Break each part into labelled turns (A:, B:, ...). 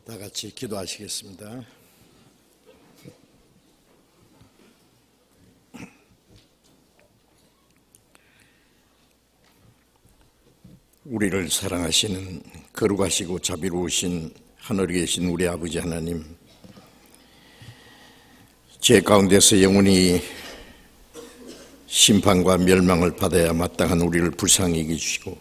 A: 다 같이 기도하시겠습니다. 우리를 사랑하시는 거룩하시고 자비로우신 하늘에 계신 우리 아버지 하나님, 죄 가운데서 영원히 심판과 멸망을 받아야 마땅한 우리를 불쌍히 여기시고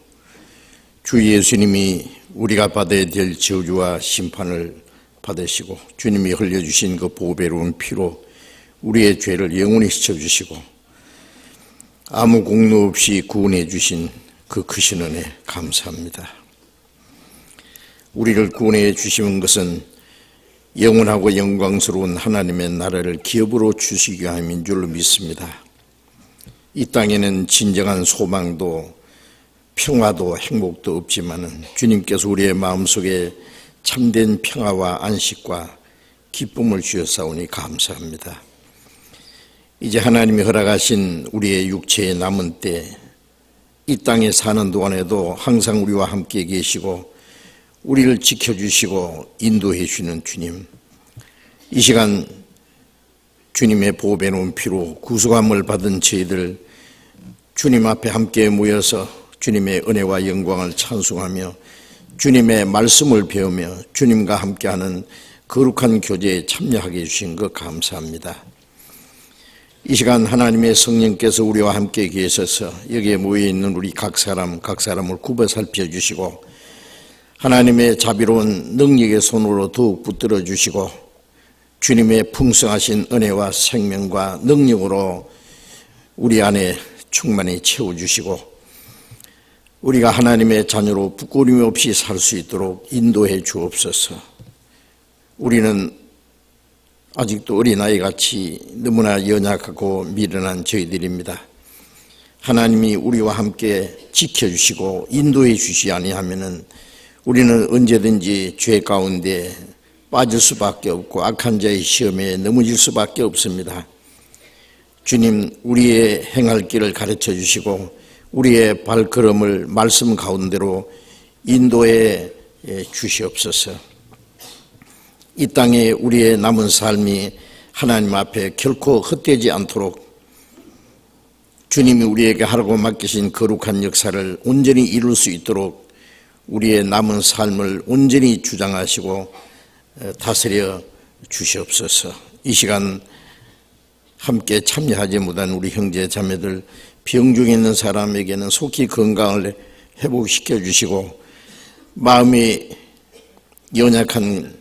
A: 주 예수님이 우리가 받아야 될 저주와 심판을 받으시고 주님이 흘려주신 그 보배로운 피로 우리의 죄를 영원히 씻어주시고 아무 공로 없이 구원해 주신 그 크신 은혜 감사합니다. 우리를 구원해 주시는 것은 영원하고 영광스러운 하나님의 나라를 기업으로 주시기 위함인 줄로 믿습니다. 이 땅에는 진정한 소망도 평화도 행복도 없지만 주님께서 우리의 마음속에 참된 평화와 안식과 기쁨을 주셨사오니 감사합니다. 이제 하나님이 허락하신 우리의 육체의 남은 때 이 땅에 사는 동안에도 항상 우리와 함께 계시고 우리를 지켜주시고 인도해 주시는 주님, 이 시간 주님의 보배로운 피로 구속함을 받은 저희들 주님 앞에 함께 모여서 주님의 은혜와 영광을 찬송하며 주님의 말씀을 배우며 주님과 함께하는 거룩한 교제에 참여하게 해주신 것 감사합니다. 이 시간 하나님의 성령께서 우리와 함께 계셔서 여기에 모여있는 우리 각 사람을 굽어 살펴주시고 하나님의 자비로운 능력의 손으로 더욱 붙들어 주시고 주님의 풍성하신 은혜와 생명과 능력으로 우리 안에 충만히 채워주시고 우리가 하나님의 자녀로 부끄러움 없이 살 수 있도록 인도해 주옵소서. 우리는 아직도 어린아이같이 너무나 연약하고 미련한 저희들입니다. 하나님이 우리와 함께 지켜주시고 인도해 주시지 아니하면은 우리는 언제든지 죄 가운데 빠질 수밖에 없고 악한 자의 시험에 넘어질 수밖에 없습니다. 주님, 우리의 행할 길을 가르쳐 주시고 우리의 발걸음을 말씀 가운데로 인도해 주시옵소서. 이 땅에 우리의 남은 삶이 하나님 앞에 결코 헛되지 않도록 주님이 우리에게 하라고 맡기신 거룩한 역사를 온전히 이룰 수 있도록 우리의 남은 삶을 온전히 주장하시고 다스려 주시옵소서. 이 시간 함께 참여하지 못한 우리 형제 자매들, 병 중에 있는 사람에게는 속히 건강을 회복시켜 주시고 마음이 연약한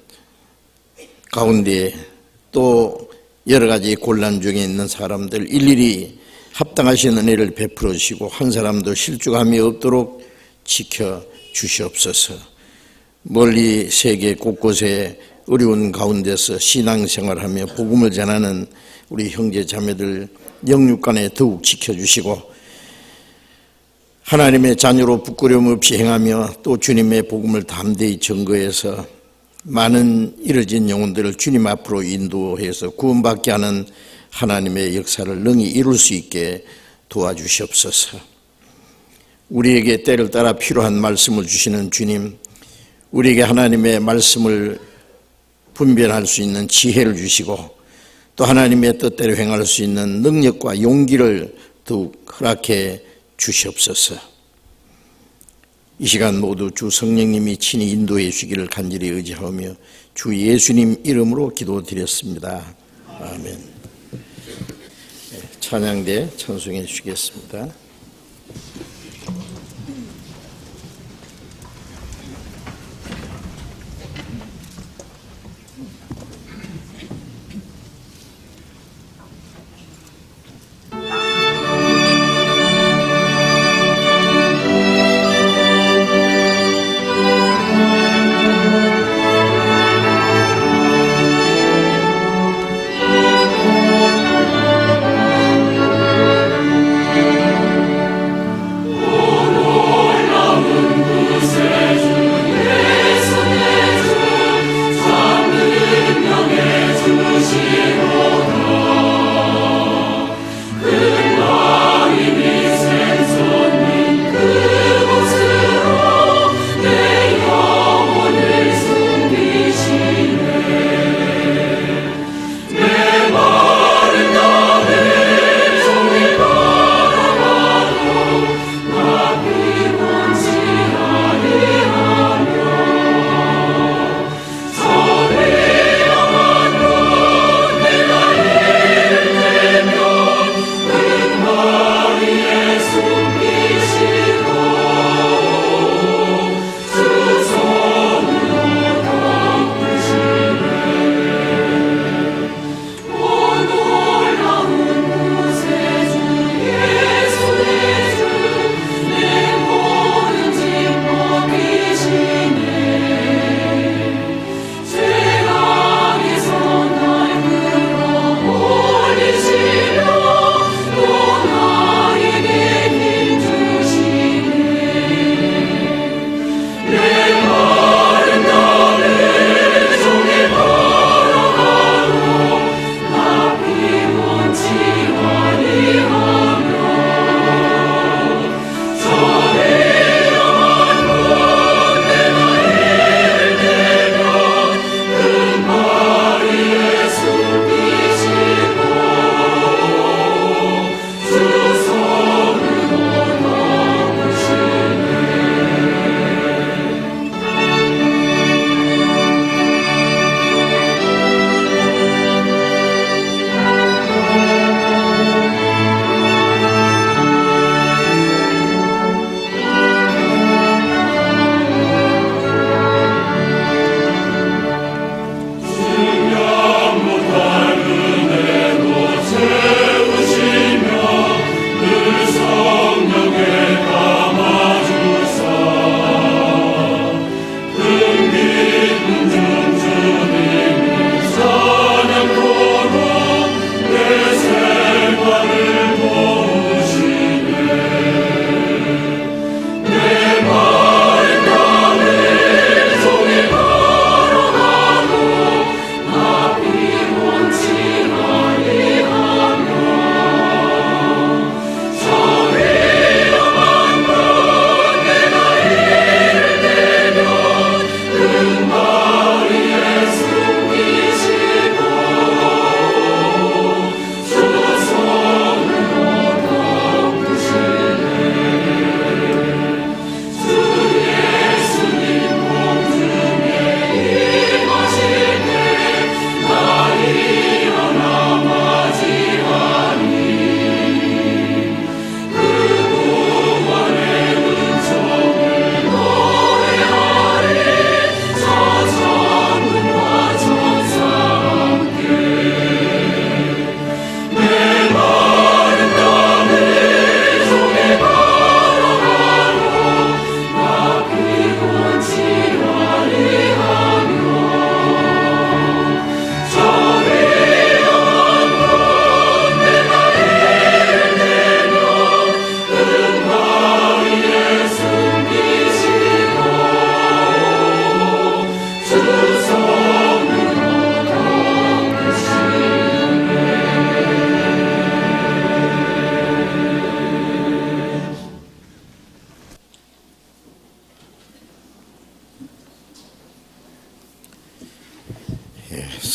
A: 가운데 또 여러 가지 곤란 중에 있는 사람들 일일이 합당하신 은혜를 베풀어 주시고 한 사람도 실족함이 없도록 지켜 주시옵소서. 멀리 세계 곳곳에 어려운 가운데서 신앙생활하며 복음을 전하는 우리 형제 자매들 영육간에 더욱 지켜주시고 하나님의 자녀로 부끄러움 없이 행하며 또 주님의 복음을 담대히 증거해서 많은 잃어진 영혼들을 주님 앞으로 인도해서 구원받게 하는 하나님의 역사를 능히 이룰 수 있게 도와주시옵소서. 우리에게 때를 따라 필요한 말씀을 주시는 주님, 우리에게 하나님의 말씀을 분별할 수 있는 지혜를 주시고 또 하나님의 뜻대로 행할 수 있는 능력과 용기를 더욱 허락해 주시옵소서. 이 시간 모두 주 성령님이 친히 인도해 주시기를 간절히 의지하며 주 예수님 이름으로 기도드렸습니다. 아멘. 찬양대 찬송해 주시겠습니다.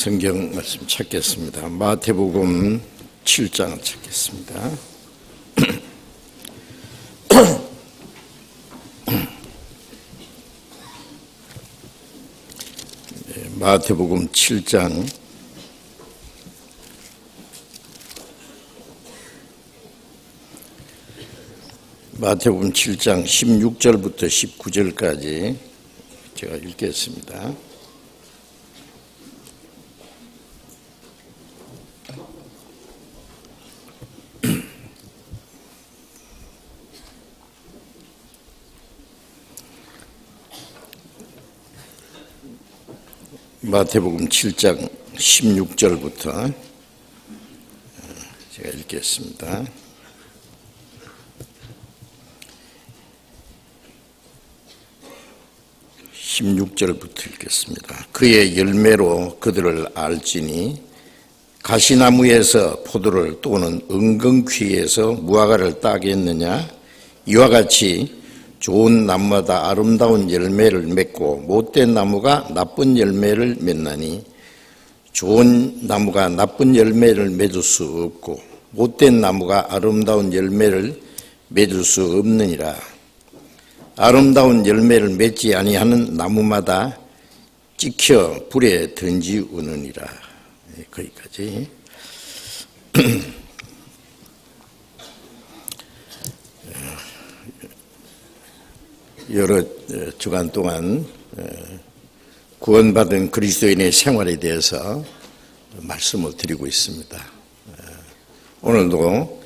A: 성경 말씀 찾겠습니다. 마태복음 7장 찾겠습니다. 마태복음 7장 마태복음 7장 16절부터 19절까지 제가 읽겠습니다. 마태복음 7장 16절부터 제가 읽겠습니다. 읽겠습니다. 그의 열매로 그들을 알지니 가시나무에서 포도를 또는 은근퀴에서 무화과를 따겠느냐? 이와 같이 좋은 나무마다 아름다운 열매를 맺고 못된 나무가 나쁜 열매를 맺나니 좋은 나무가 나쁜 열매를 맺을 수 없고 못된 나무가 아름다운 열매를 맺을 수 없느니라. 아름다운 열매를 맺지 아니하는 나무마다 찍혀 불에 던지우느니라. 거기까지. 여러 주간 동안 구원받은 그리스도인의 생활에 대해서 말씀을 드리고 있습니다. 오늘도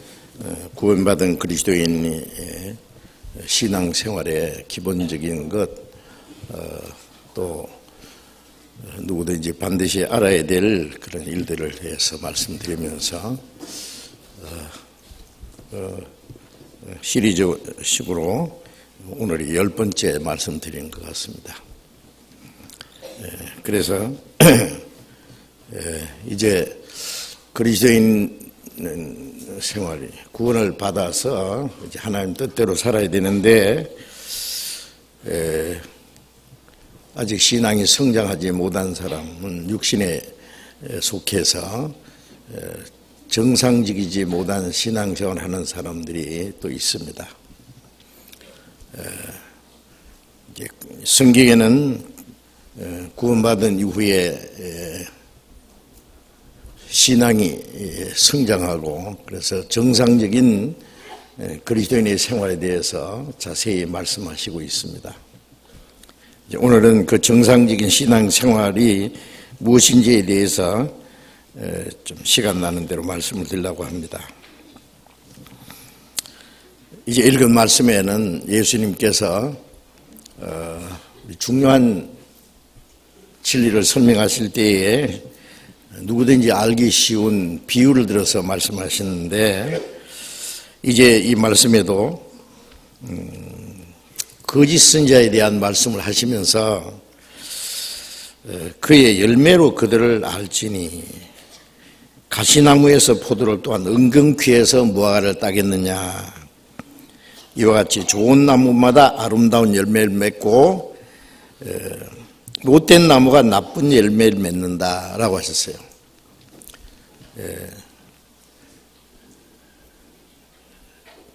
A: 구원받은 그리스도인의 신앙생활의 기본적인 것, 또 누구든지 반드시 알아야 될 그런 일들을 해서 말씀드리면서 시리즈식으로 오늘이 10번째 말씀드린 것 같습니다. 그래서 이제 그리스도인 생활이 구원을 받아서 이제 하나님 뜻대로 살아야 되는데 아직 신앙이 성장하지 못한 사람은 육신에 속해서 정상적이지 못한 신앙생활을 하는 사람들이 또 있습니다. 성경에는 구원받은 이후에 신앙이 성장하고 그래서 정상적인 그리스도인의 생활에 대해서 자세히 말씀하시고 있습니다. 오늘은 그 정상적인 신앙생활이 무엇인지에 대해서 좀 시간 나는 대로 말씀을 드리려고 합니다. 이제 읽은 말씀에는 예수님께서 중요한 진리를 설명하실 때에 누구든지 알기 쉬운 비유를 들어서 말씀하시는데 이제 이 말씀에도 거짓 선지자에 대한 말씀을 하시면서 그의 열매로 그들을 알지니 가시나무에서 포도를 또한 은근퀴에서 무화과를 따겠느냐? 이와 같이 좋은 나무마다 아름다운 열매를 맺고 못된 나무가 나쁜 열매를 맺는다라고 하셨어요.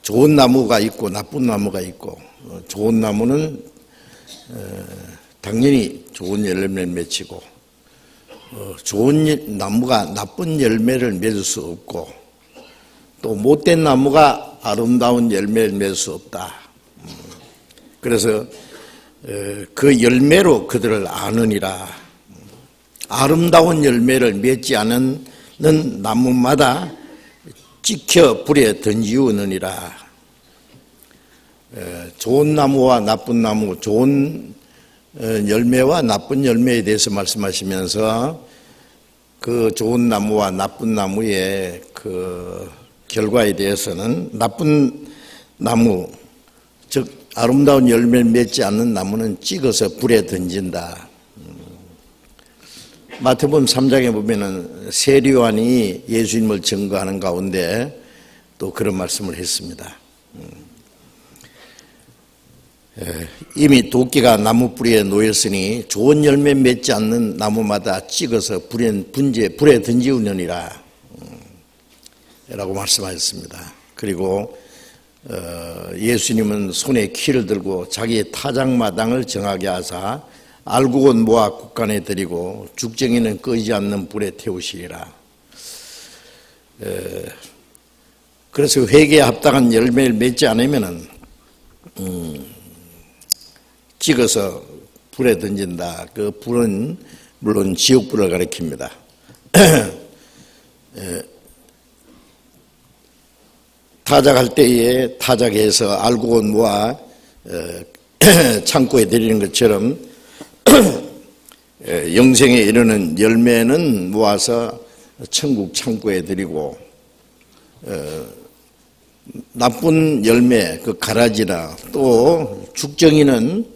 A: 좋은 나무가 있고 나쁜 나무가 있고 좋은 나무는 당연히 좋은 열매를 맺히고 좋은 나무가 나쁜 열매를 맺을 수 없고 또 못된 나무가 아름다운 열매를 맺을 수 없다. 그래서 그 열매로 그들을 아느니라. 아름다운 열매를 맺지 않는 나무마다 찍혀 불에 던지우느니라. 좋은 나무와 나쁜 나무, 좋은 열매와 나쁜 열매에 대해서 말씀하시면서 그 좋은 나무와 나쁜 나무의 그 결과에 대해서는 나쁜 나무, 즉 아름다운 열매를 맺지 않는 나무는 찍어서 불에 던진다. 마태복음 3장에 보면은 세리요한이 예수님을 증거하는 가운데 또 그런 말씀을 했습니다. 이미 도끼가 나무 뿌리에 놓였으니 좋은 열매 맺지 않는 나무마다 찍어서 불에 던지우느니라 라고 말씀하셨습니다. 그리고 예수님은 손에 키를 들고 자기의 타작마당을 정하게 하사 알곡은 모아 국간에 들이고 죽정이는 꺼지지 않는 불에 태우시리라. 그래서 회개에 합당한 열매를 맺지 않으면은 찍어서 불에 던진다. 그 불은 물론 지옥불을 가리킵니다. 타작할 때에 타작해서 알곡은 모아 창고에 들이는 것처럼 영생에 이르는 열매는 모아서 천국 창고에 들이고 나쁜 열매 그 가라지나 또 죽정이는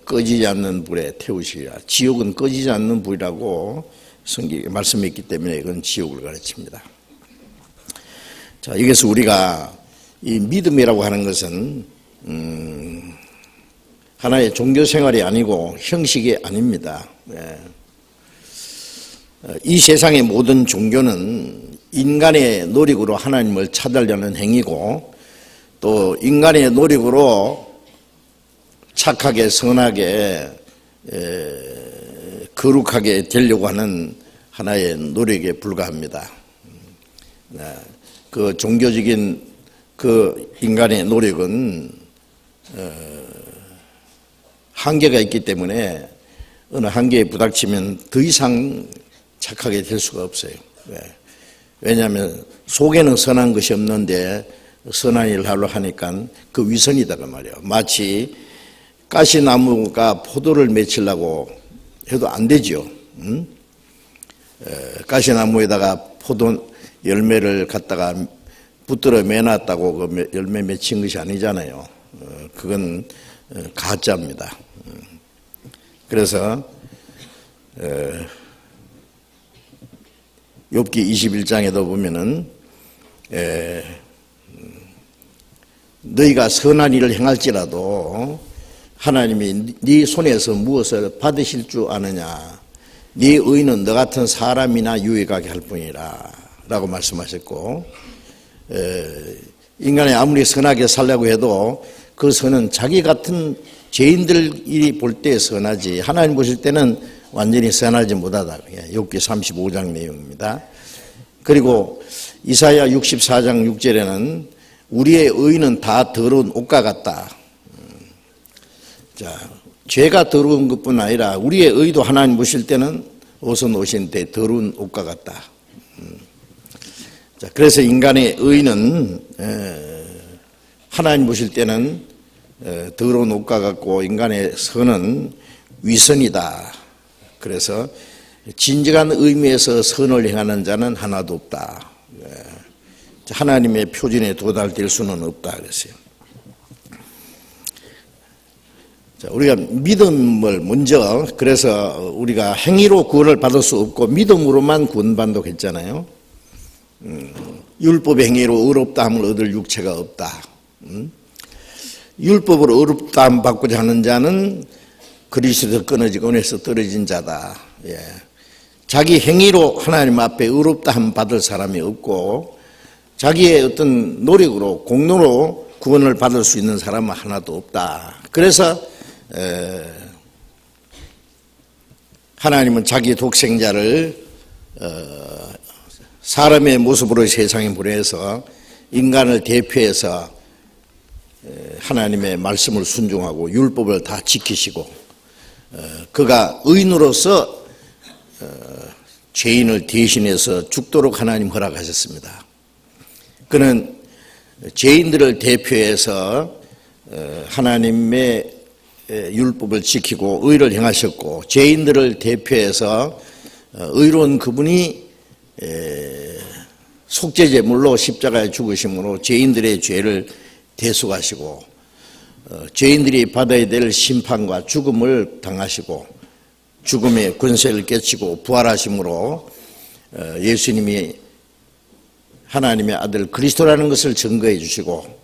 A: 꺼지지 않는 불에 태우시리라. 지옥은 꺼지지 않는 불이라고 성경에 말씀했기 때문에 이건 지옥을 가르칩니다. 자, 여기서 우리가 이 믿음이라고 하는 것은 하나의 종교 생활이 아니고 형식이 아닙니다. 이 세상의 모든 종교는 인간의 노력으로 하나님을 찾으려는 행위고 또 인간의 노력으로 착하게 선하게 거룩하게 되려고 하는 하나의 노력에 불과합니다. 그 종교적인 그 인간의 노력은 한계가 있기 때문에 어느 한계에 부닥치면 더 이상 착하게 될 수가 없어요. 왜냐하면 속에는 선한 것이 없는데 선한 일을 하려 하니까 그 위선이다 그 말이에요. 마치 가시나무가 포도를 맺히려고 해도 안 되죠. 가시나무에다가 포도 열매를 갖다가 붙들어 매놨다고 그 열매 맺힌 것이 아니잖아요. 그건 가짜입니다. 그래서 욥기 21장에도 보면은 너희가 선한 일을 행할지라도 하나님이 네 손에서 무엇을 받으실 줄 아느냐. 네 의는 너 같은 사람이나 유익하게 할 뿐이라 라고 말씀하셨고, 인간이 아무리 선하게 살려고 해도 그 선은 자기 같은 죄인들이 볼 때 선하지 하나님 보실 때는 완전히 선하지 못하다. 욥기 35장 내용입니다. 그리고 이사야 64장 6절에는 우리의 의는 다 더러운 옷과 같다. 자, 죄가 더러운 것뿐 아니라 우리의 의도 하나님 보실 때는 옷은 옷인데 더러운 옷과 같다. 자, 그래서 인간의 의는 하나님 보실 때는 더러운 옷과 같고 인간의 선은 위선이다. 그래서 진정한 의미에서 선을 행하는 자는 하나도 없다. 하나님의 표준에 도달될 수는 없다 그랬어요. 자, 우리가 믿음을 먼저, 그래서 우리가 행위로 구원을 받을 수 없고 믿음으로만 구원받는다고 했잖아요. 율법 행위로 의롭다함을 얻을 육체가 없다. 율법으로 의롭다함 받고자 하는 자는 그리스도에서 끊어지고 은혜에서 떨어진 자다. 예. 자기 행위로 하나님 앞에 의롭다함 받을 사람이 없고 자기의 어떤 노력으로 공로로 구원을 받을 수 있는 사람은 하나도 없다. 그래서 하나님은 자기 독생자를 사람의 모습으로 세상에 보내서 인간을 대표해서 하나님의 말씀을 순종하고 율법을 다 지키시고 그가 의인으로서 죄인을 대신해서 죽도록 하나님 허락하셨습니다. 그는 죄인들을 대표해서 하나님의 율법을 지키고 의를 행하셨고 죄인들을 대표해서 의로운 그분이 속죄제물로 십자가에 죽으심으로 죄인들의 죄를 대속하시고 죄인들이 받아야 될 심판과 죽음을 당하시고 죽음의 권세를 깨치고 부활하심으로 예수님이 하나님의 아들 그리스도라는 것을 증거해 주시고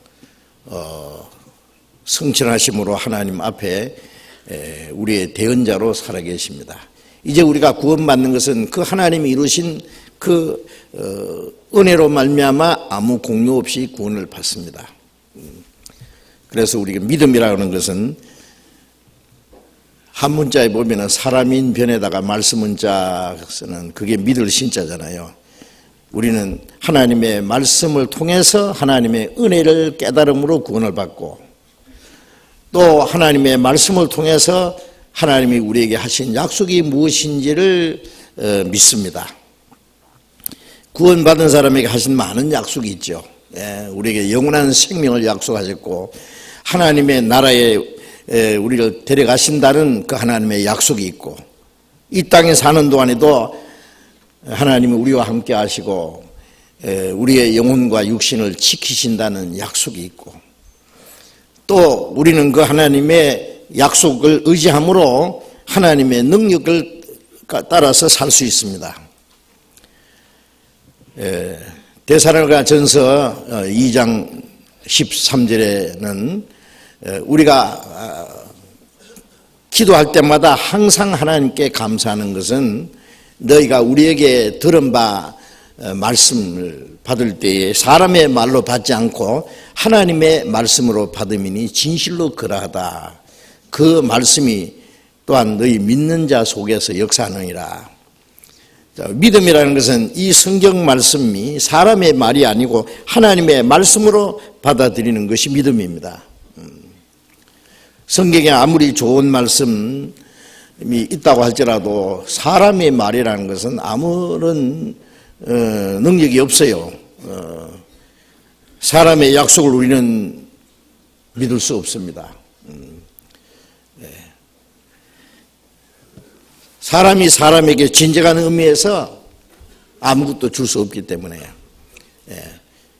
A: 성천하심으로 하나님 앞에 우리의 대언자로 살아계십니다. 이제 우리가 구원받는 것은 그 하나님이 이루신 그 은혜로 말미암아 아무 공로 없이 구원을 받습니다. 그래서 우리가 믿음이라고 하는 것은 한 문자에 보면은 사람인 변에다가 말씀 문자 쓰는 그게 믿을 신자잖아요. 우리는 하나님의 말씀을 통해서 하나님의 은혜를 깨달음으로 구원을 받고, 또 하나님의 말씀을 통해서 하나님이 우리에게 하신 약속이 무엇인지를 믿습니다. 구원받은 사람에게 하신 많은 약속이 있죠. 우리에게 영원한 생명을 약속하셨고, 하나님의 나라에 우리를 데려가신다는 그 하나님의 약속이 있고, 이 땅에 사는 동안에도 하나님은 우리와 함께 하시고 우리의 영혼과 육신을 지키신다는 약속이 있고, 또 우리는 그 하나님의 약속을 의지함으로 하나님의 능력을 따라서 살 수 있습니다. 데살로니가 전서 2장 13절에는 우리가 기도할 때마다 항상 하나님께 감사하는 것은 너희가 우리에게 들은 바 말씀을 받을 때에 사람의 말로 받지 않고 하나님의 말씀으로 받음이니 진실로 그러하다. 그 말씀이 또한 너희 믿는 자 속에서 역사하느니라. 믿음이라는 것은 이 성경 말씀이 사람의 말이 아니고 하나님의 말씀으로 받아들이는 것이 믿음입니다. 성경에 아무리 좋은 말씀이 있다고 할지라도 사람의 말이라는 것은 아무런 능력이 없어요. 사람의 약속을 우리는 믿을 수 없습니다. 사람이 사람에게 진정한 의미에서 아무것도 줄 수 없기 때문에.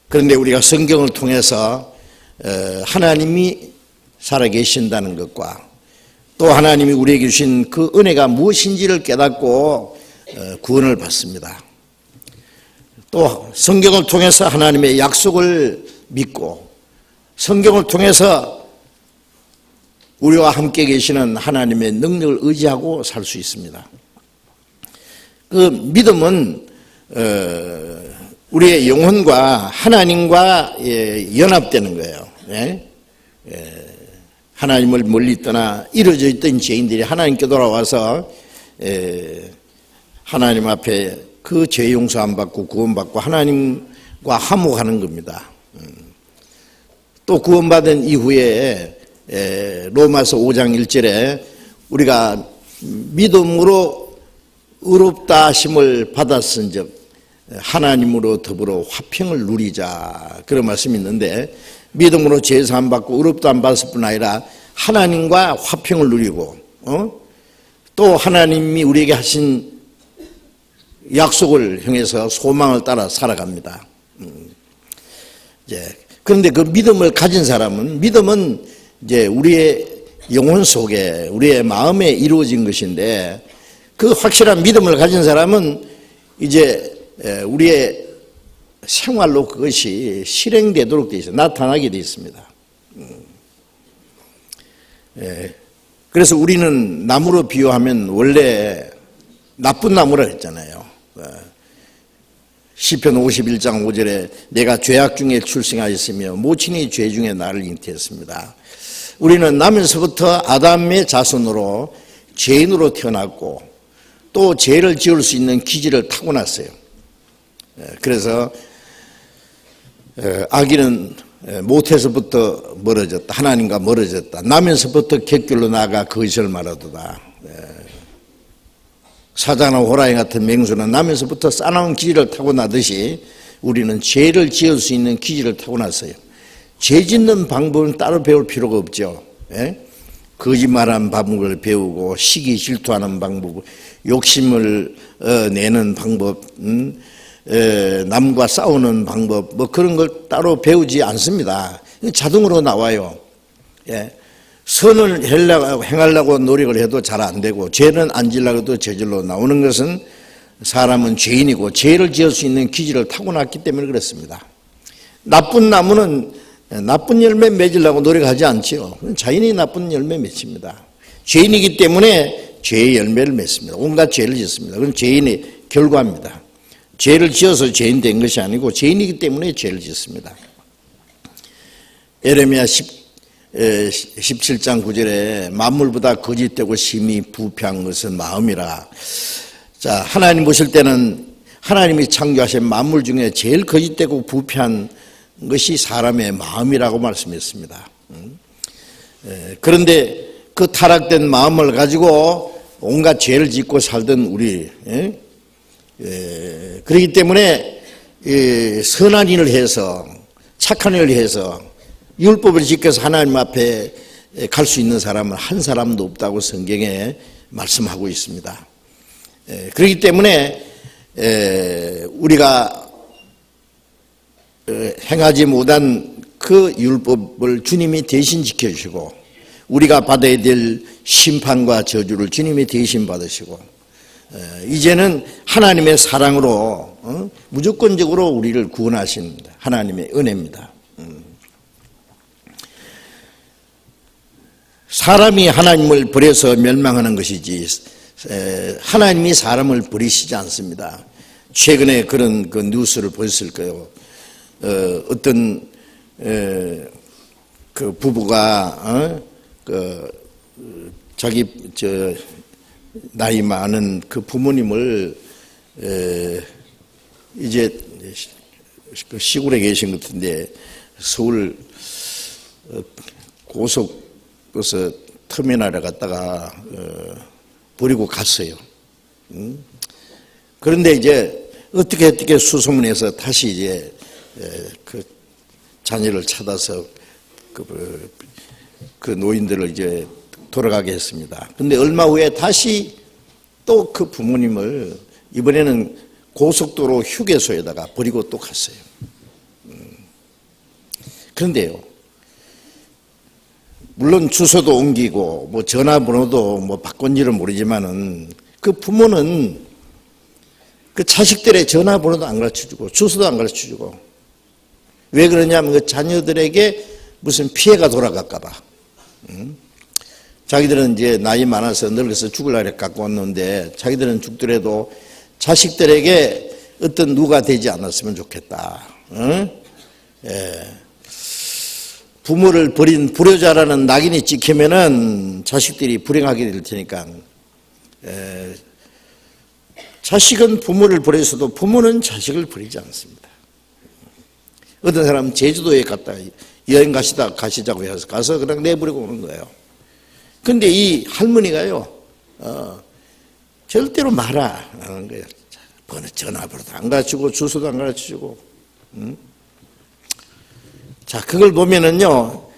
A: 그런데 우리가 성경을 통해서 하나님이 살아계신다는 것과 또 하나님이 우리에게 주신 그 은혜가 무엇인지를 깨닫고 구원을 받습니다. 또 성경을 통해서 하나님의 약속을 믿고, 성경을 통해서 우리와 함께 계시는 하나님의 능력을 의지하고 살 수 있습니다. 그 믿음은 우리의 영혼과 하나님과 연합되는 거예요. 하나님을 멀리 떠나 이루어져 있던 죄인들이 하나님께 돌아와서 하나님 앞에 그 죄 용서 안 받고 구원받고 하나님과 화목하는 겁니다. 또 구원받은 이후에 로마서 5장 1절에 우리가 믿음으로 의롭다 하심을 받았은즉 하나님으로 더불어 화평을 누리자, 그런 말씀이 있는데, 믿음으로 죄 사함 받고 의롭다 안 받았을 뿐 아니라 하나님과 화평을 누리고 또 하나님이 우리에게 하신 약속을 향해서 소망을 따라 살아갑니다. 그런데 그 믿음을 가진 사람은, 믿음은 이제 우리의 영혼 속에 우리의 마음에 이루어진 것인데, 그 확실한 믿음을 가진 사람은 이제 우리의 생활로 그것이 실행되도록 되어 있어요. 나타나게 되어 있습니다. 그래서 우리는 나무로 비유하면 원래 나쁜 나무라 했잖아요. 시편 51장 5절에 내가 죄악 중에 출생하였으며 모친이 죄 중에 나를 잉태했습니다. 우리는 나면서부터 아담의 자손으로 죄인으로 태어났고 또 죄를 지을 수 있는 기질을 타고났어요. 그래서 아기는 모태에서부터 멀어졌다, 하나님과 멀어졌다. 나면서부터 객길로 나가 거짓을 말하도다. 사자나 호랑이 같은 맹수는 나면서부터 싸나운 기질을 타고나듯이 우리는 죄를 지을 수 있는 기질을 타고났어요. 죄 짓는 방법은 따로 배울 필요가 없죠. 거짓말하는 방법을 배우고, 시기 질투하는 방법, 욕심을 내는 방법, 남과 싸우는 방법, 뭐 그런 걸 따로 배우지 않습니다. 자동으로 나와요. 선을 행하려고 노력을 해도 잘 안 되고, 죄는 안 지으려고 해도 저절로 나오는 것은 사람은 죄인이고 죄를 지을 수 있는 기질을 타고났기 때문에 그렇습니다. 나쁜 나무는 나쁜 열매 맺으려고 노력하지 않지요. 자연히 나쁜 열매 맺습니다. 죄인이기 때문에 죄의 열매를 맺습니다. 온갖 죄를 짓습니다. 그건 죄인의 결과입니다. 죄를 지어서 죄인 된 것이 아니고 죄인이기 때문에 죄를 짓습니다. 예레미야 17장 9절에 만물보다 거짓되고 심히 부패한 것은 마음이라. 자, 하나님 보실 때는 하나님이 창조하신 만물 중에 제일 거짓되고 부패한 것이 사람의 마음이라고 말씀했습니다. 그런데 그 타락된 마음을 가지고 온갖 죄를 짓고 살던 우리, 그렇기 때문에 선한 일을 해서 착한 일을 해서 율법을 지켜서 하나님 앞에 갈 수 있는 사람은 한 사람도 없다고 성경에 말씀하고 있습니다. 그렇기 때문에 우리가 행하지 못한 그 율법을 주님이 대신 지켜주시고 우리가 받아야 될 심판과 저주를 주님이 대신 받으시고 이제는 하나님의 사랑으로 무조건적으로 우리를 구원하신 하나님의 은혜입니다. 사람이 하나님을 버려서 멸망하는 것이지 하나님이 사람을 버리시지 않습니다. 최근에 그런 그 뉴스를 보셨을 거예요. 어떤 그 부부가 자기 나이 많은 그 부모님을 이제 그 시골에 계신 것 같은데 서울 고속버스 터미널에 갔다가 버리고 갔어요. 그런데 이제 어떻게 수소문해서 다시 이제 그 자녀를 찾아서 그 노인들을 이제 돌아가게 했습니다. 근데 얼마 후에 다시 또 그 부모님을 이번에는 고속도로 휴게소에다가 버리고 또 갔어요. 그런데요, 물론 주소도 옮기고 뭐 전화번호도 뭐 바꾼지는 모르지만은 그 부모는 그 자식들의 전화번호도 안 가르쳐주고 주소도 안 가르쳐주고 왜 그러냐면 그 자녀들에게 무슨 피해가 돌아갈까봐. 자기들은 이제 나이 많아서 늙어서 죽을 날에 갖고 왔는데 자기들은 죽더라도 자식들에게 어떤 누가 되지 않았으면 좋겠다. 부모를 버린 불효자라는 낙인이 찍히면은 자식들이 불행하게 될 테니까 자식은 부모를 버려서도 부모는 자식을 버리지 않습니다. 어떤 사람은 제주도에 갔다 여행 가시자고 해서 가서 그냥 내버리고 오는 거예요. 근데 이 할머니가요, 절대로 말아 안 하는 거예요. 전화번호도 안 가르치고 주소도 안 가르쳐주고. 자, 그걸 보면은요,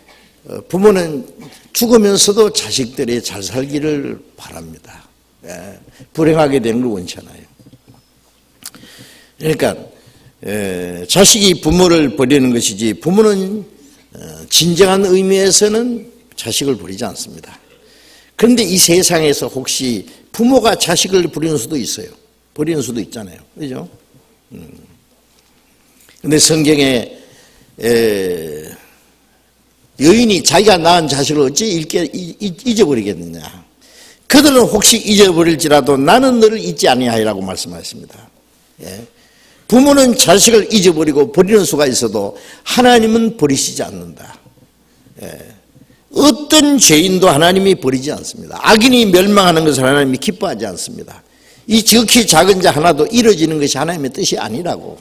A: 부모는 죽으면서도 자식들이 잘 살기를 바랍니다. 불행하게 되는 걸 원치 않아요. 그러니까 자식이 부모를 버리는 것이지 부모는 진정한 의미에서는 자식을 버리지 않습니다. 그런데 이 세상에서 혹시 부모가 자식을 버리는 수도 있어요. 버리는 수도 있잖아요. 그죠? 그런데 성경에 여인이 자기가 낳은 자식을 어찌 잊어버리겠느냐. 그들은 혹시 잊어버릴지라도 나는 너를 잊지 아니하리라고 말씀하십니다. 부모는 자식을 잊어버리고 버리는 수가 있어도 하나님은 버리시지 않는다. 어떤 죄인도 하나님이 버리지 않습니다. 악인이 멸망하는 것을 하나님이 기뻐하지 않습니다. 이 지극히 작은 자 하나도 이루어지는 것이 하나님의 뜻이 아니라고.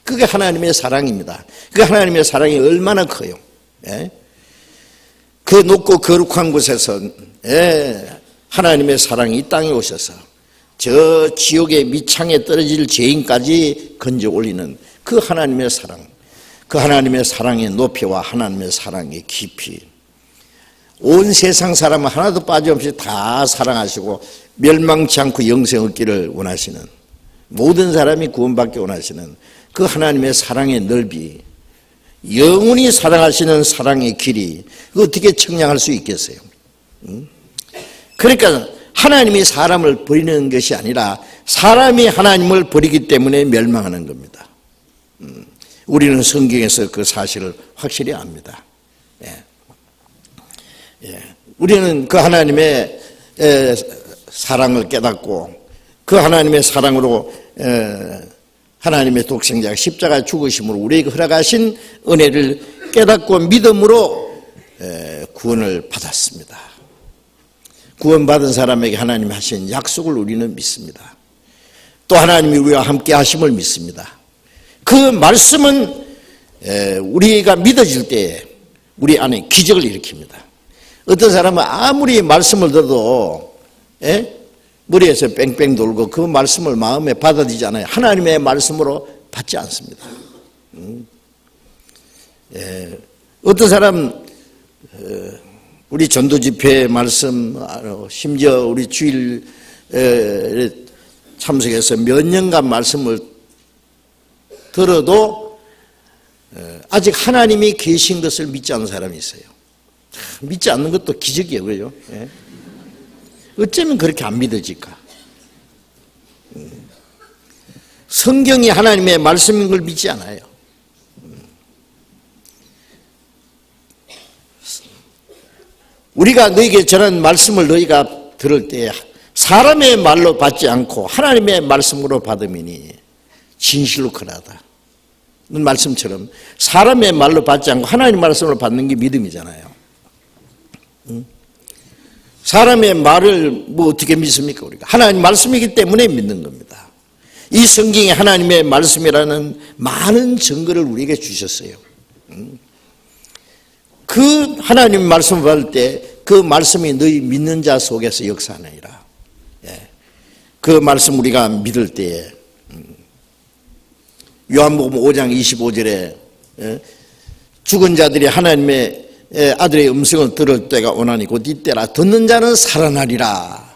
A: 그게 하나님의 사랑입니다. 그 하나님의 사랑이 얼마나 커요. 그 높고 거룩한 곳에서 하나님의 사랑이 이 땅에 오셔서 저 지옥의 밑창에 떨어질 죄인까지 건져 올리는 그 하나님의 사랑, 그 하나님의 사랑의 높이와 하나님의 사랑의 깊이, 온 세상 사람은 하나도 빠짐없이 다 사랑하시고 멸망치 않고 영생 얻기를 원하시는, 모든 사람이 구원받기 원하시는 그 하나님의 사랑의 넓이, 영원히 사랑하시는 사랑의 길이 어떻게 청량할 수 있겠어요? 그러니까 하나님이 사람을 버리는 것이 아니라 사람이 하나님을 버리기 때문에 멸망하는 겁니다. 우리는 성경에서 그 사실을 확실히 압니다. 우리는 그 하나님의 사랑을 깨닫고 그 하나님의 사랑으로 하나님의 독생자가 십자가 죽으심으로 우리에게 허락하신 은혜를 깨닫고 믿음으로 구원을 받았습니다. 구원받은 사람에게 하나님이 하신 약속을 우리는 믿습니다. 또 하나님이 우리와 함께 하심을 믿습니다. 그 말씀은 우리가 믿어질 때에 우리 안에 기적을 일으킵니다. 어떤 사람은 아무리 말씀을 들어도 머리에서 뺑뺑 돌고 그 말씀을 마음에 받아들이지 않아요. 하나님의 말씀으로 받지 않습니다. 어떤 사람 우리 전도집회 말씀, 심지어 우리 주일에 참석해서 몇 년간 말씀을 들어도 아직 하나님이 계신 것을 믿지 않는 사람이 있어요. 믿지 않는 것도 기적이에요. 그죠? 어쩌면 그렇게 안 믿어질까? 성경이 하나님의 말씀인 걸 믿지 않아요. 우리가 너에게 전한 말씀을 너희가 들을 때 사람의 말로 받지 않고 하나님의 말씀으로 받음이니 진실로 그러하다. 말씀처럼 사람의 말로 받지 않고 하나님의 말씀으로 받는 게 믿음이잖아요. 사람의 말을 뭐 어떻게 믿습니까? 우리가 하나님 말씀이기 때문에 믿는 겁니다. 이 성경이 하나님의 말씀이라는 많은 증거를 우리에게 주셨어요. 그 하나님 말씀을 받을 때 그 말씀이 너희 믿는 자 속에서 역사하느니라. 그 말씀 우리가 믿을 때에 요한복음 5장 25절에 죽은 자들이 하나님의 아들의 음성을 들을 때가 오나니 곧 이때라. 듣는 자는 살아나리라.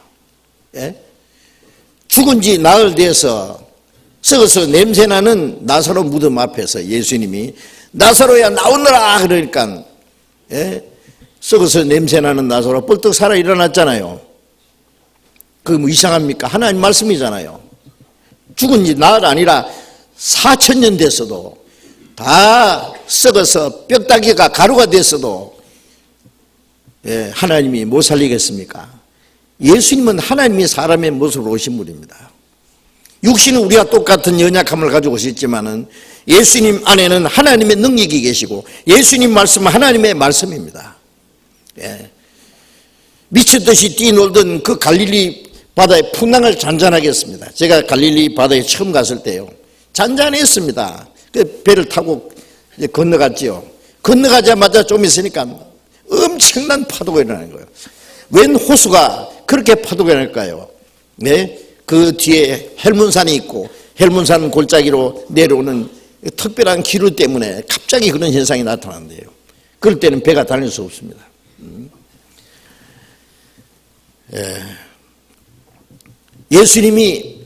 A: 죽은 지 나흘 돼서 썩어서 냄새나는 나사로 무덤 앞에서 예수님이 나사로야 나오너라 그러니까 썩어서 냄새나는 나사로 뻘떡 살아 일어났잖아요. 그게 뭐 이상합니까? 하나님 말씀이잖아요. 죽은 지 나흘 아니라 4,000년 됐어도 다 썩어서 뼈다귀가 가루가 됐어도 하나님이 못 살리겠습니까? 예수님은 하나님이 사람의 모습으로 오신 분입니다. 육신은 우리와 똑같은 연약함을 가지고 오셨지만은 예수님 안에는 하나님의 능력이 계시고 예수님 말씀은 하나님의 말씀입니다. 미쳤듯이 뛰놀던 그 갈릴리 바다의 풍랑을 잔잔하게 했습니다. 제가 갈릴리 바다에 처음 갔을 때요, 잔잔했습니다. 그 배를 타고 이제 건너갔지요. 건너가자마자 좀 있으니까 엄청난 파도가 일어나는 거예요. 웬 호수가 그렇게 파도가 일어날까요? 그 뒤에 헬문산이 있고 헬문산 골짜기로 내려오는 특별한 기류 때문에 갑자기 그런 현상이 나타난대요. 그럴 때는 배가 다닐 수 없습니다. 예수님이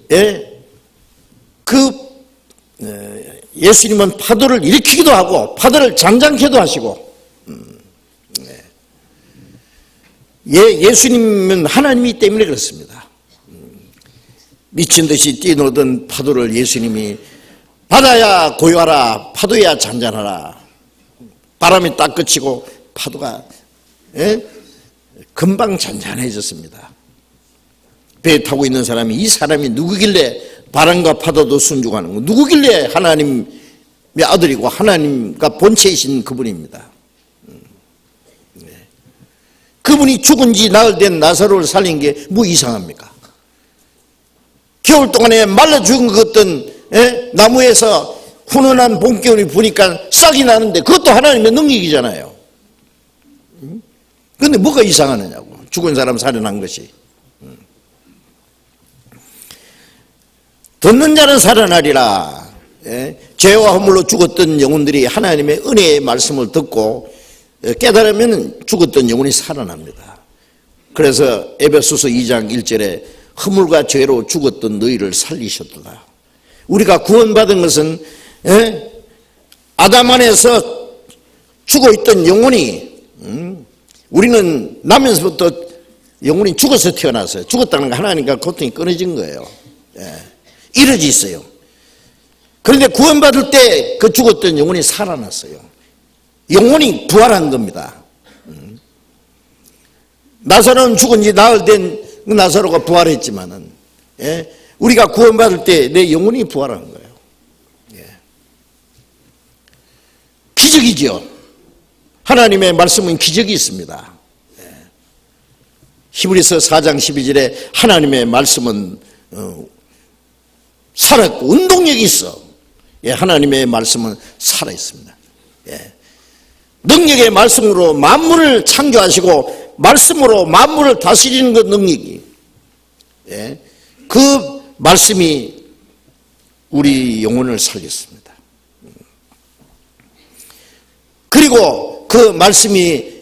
A: 예수님은 파도를 일으키기도 하고 파도를 잠잠케도 하시고 예수님은 하나님이기 때문에 그렇습니다. 미친 듯이 뛰노던 파도를 예수님이 바다야 고요하라, 파도야 잔잔하라. 바람이 딱 그치고 파도가 금방 잔잔해졌습니다. 배에 타고 있는 사람이 이 사람이 누구길래 바람과 파도도 순종하는 거, 누구길래 하나님의 아들이고 하나님과 본체이신 그분입니다. 그분이 죽은 지 나흘 된 나사로를 살린 게 뭐 이상합니까? 겨울 동안에 말라 죽은 것 같던 나무에서 훈훈한 봄겨울이 부니까 싹이 나는데 그것도 하나님의 능력이잖아요. 그런데 뭐가 이상하느냐고, 죽은 사람 살아난 것이. 듣는 자는 살아나리라. 죄와 허물로 죽었던 영혼들이 하나님의 은혜의 말씀을 듣고 깨달으면 죽었던 영혼이 살아납니다. 그래서 에베소서 2장 1절에 허물과 죄로 죽었던 너희를 살리셨도다. 우리가 구원받은 것은 아담 안에서 죽어있던 영혼이, 우리는 나면서부터 영혼이 죽어서 태어났어요. 죽었다는 거 하나님과 고통이 끊어진 거예요. 이러지 있어요. 그런데 구원받을 때 그 죽었던 영혼이 살아났어요. 영혼이 부활한 겁니다. 나사로는 죽은 지 나흘 된 나사로가 부활했지만은, 예? 우리가 구원받을 때 내 영혼이 부활한 거예요. 예. 기적이죠. 하나님의 말씀은 기적이 있습니다. 예. 히브리서 4장 12절에 하나님의 말씀은 살았고 운동력이 있어. 예, 하나님의 말씀은 살아있습니다. 예. 능력의 말씀으로 만물을 창조하시고 말씀으로 만물을 다스리는 그 능력이, 예, 그 말씀이 우리 영혼을 살렸습니다. 그리고 그 말씀이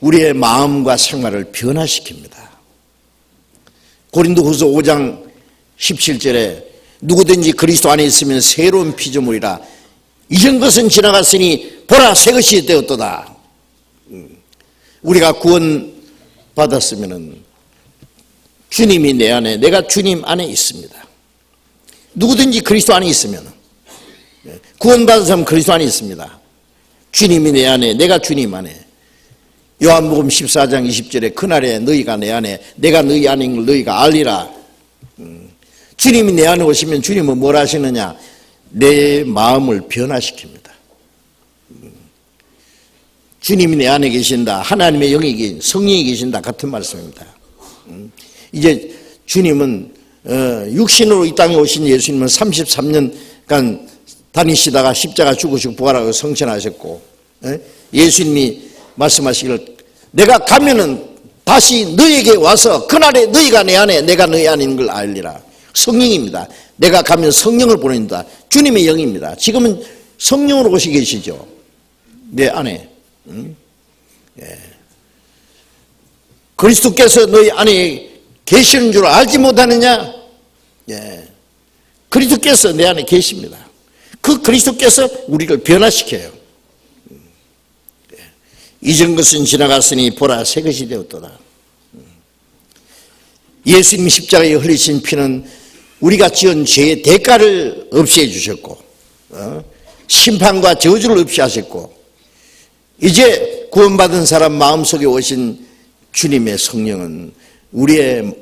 A: 우리의 마음과 생활을 변화시킵니다. 고린도후서 5장 17절에 누구든지 그리스도 안에 있으면 새로운 피조물이라 이전 것은 지나갔으니 보라 새 것이 되었도다. 우리가 구원 받았으면 주님이 내 안에, 내가 주님 안에 있습니다. 누구든지 그리스도 안에 있으면, 구원받은 사람은 그리스도 안에 있습니다. 주님이 내 안에, 내가 주님 안에. 요한복음 14장 20절에 그날에 너희가 내 안에, 내가 너희 안에 있는 걸 너희가 알리라. 주님이 내 안에 오시면 주님은 뭘 하시느냐? 내 마음을 변화시킵니다. 주님이 내 안에 계신다, 하나님의 영이 성령이 계신다 같은 말씀입니다. 이제 주님은 육신으로 이 땅에 오신 예수님은 33년간 다니시다가 십자가 죽으시고 부활하고 성천하셨고, 예수님이 말씀하시기를 내가 가면은 다시 너에게 와서 그날에 너희가 내 안에 내가 너희 안에 있는 걸 알리라. 성령입니다. 내가 가면 성령을 보낸다. 주님의 영입니다. 지금은 성령으로 오시 계시죠. 내 안에. 예. 그리스도께서 너희 안에 계시는 줄 알지 못하느냐? 예. 그리스도께서 내 안에 계십니다. 그 그리스도께서 우리를 변화시켜요. 예. 이전 것은 지나갔으니 보라 새 것이 되었도다. 예수님 십자가에 흘리신 피는 우리가 지은 죄의 대가를 없애 주셨고, 심판과 저주를 없이 하셨고, 이제 구원받은 사람 마음속에 오신 주님의 성령은 우리의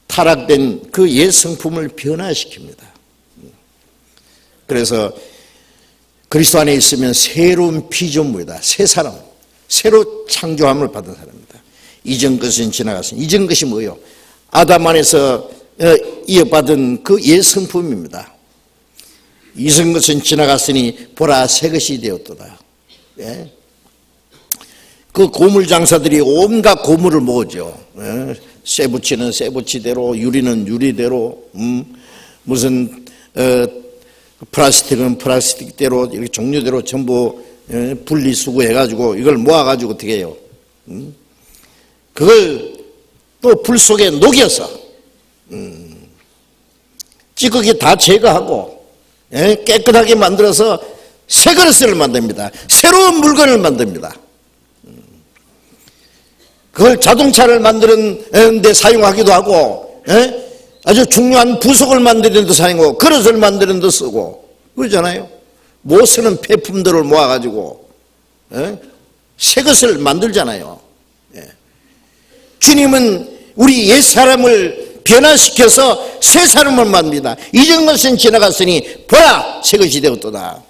A: 타락된 그 옛 성품을 변화시킵니다. 그래서 그리스도 안에 있으면 새로운 피조물이다. 새 사람, 새로 창조함을 받은 사람입니다. 이전 것은 지나갔으니, 이전 것이 뭐예요? 아담 안에서 이어받은 그 옛 성품입니다. 이전 것은 지나갔으니 보라 새 것이 되었도다. 예? 그 고물 장사들이 온갖 고물을 모으죠. 예? 쇠붙이는 쇠붙이대로, 유리는 유리대로, 무슨 플라스틱은 플라스틱대로, 이렇게 종류대로 전부 분리수거해가지고 이걸 모아가지고 어떻게 해요? 그걸 또 불 속에 녹여서 찌꺼기 다 제거하고, 예? 깨끗하게 만들어서 새 그릇을 만듭니다. 새로운 물건을 만듭니다. 그걸 자동차를 만드는 데 사용하기도 하고, 예? 아주 중요한 부속을 만드는 데 사용하고, 그릇을 만드는 데 쓰고 그러잖아요. 못 쓰는 폐품들을 모아가지고, 예? 새 것을 만들잖아요. 예. 주님은 우리 옛사람을 변화시켜서 새 사람을 만듭니다. 이전 것은 지나갔으니 보라 새 것이 되었도다.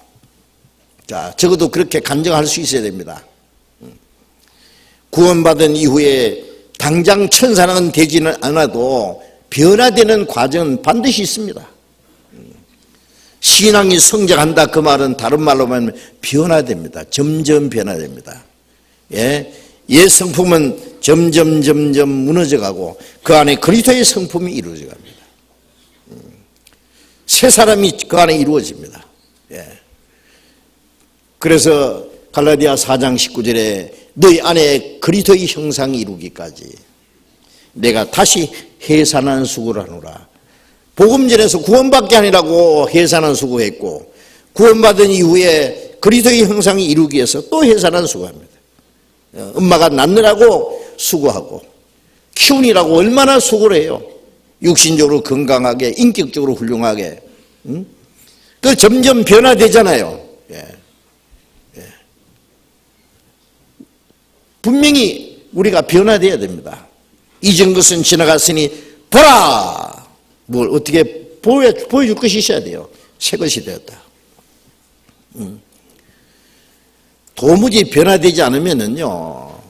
A: 자, 적어도 그렇게 간증할 수 있어야 됩니다. 구원받은 이후에 당장 천사는 되지는 않아도 변화되는 과정은 반드시 있습니다. 신앙이 성장한다 그 말은 다른 말로 말하면 변화됩니다. 점점 변화됩니다. 예, 옛 성품은 점점 무너져가고 그 안에 그리스도의 성품이 이루어져 갑니다. 새 사람이 그 안에 이루어집니다. 예. 그래서 갈라디아 4장 19절에 너희 안에 그리스도의 형상이 이루기까지 내가 다시 해산한 수고를 하노라. 복음전에서 구원받게 아니라고 해산한 수고했고, 구원받은 이후에 그리스도의 형상이 이루기 위해서 또 해산한 수고합니다. 엄마가 낳느라고 수고하고, 키우느라고 얼마나 수고를 해요. 육신적으로 건강하게, 인격적으로 훌륭하게. 그 점점 변화되잖아요. 예. 예. 분명히 우리가 변화되어야 됩니다. 이전 것은 지나갔으니 보라! 뭘 어떻게 보여줄 것이 있어야 돼요. 새 것이 되었다. 도무지 변화되지 않으면은요,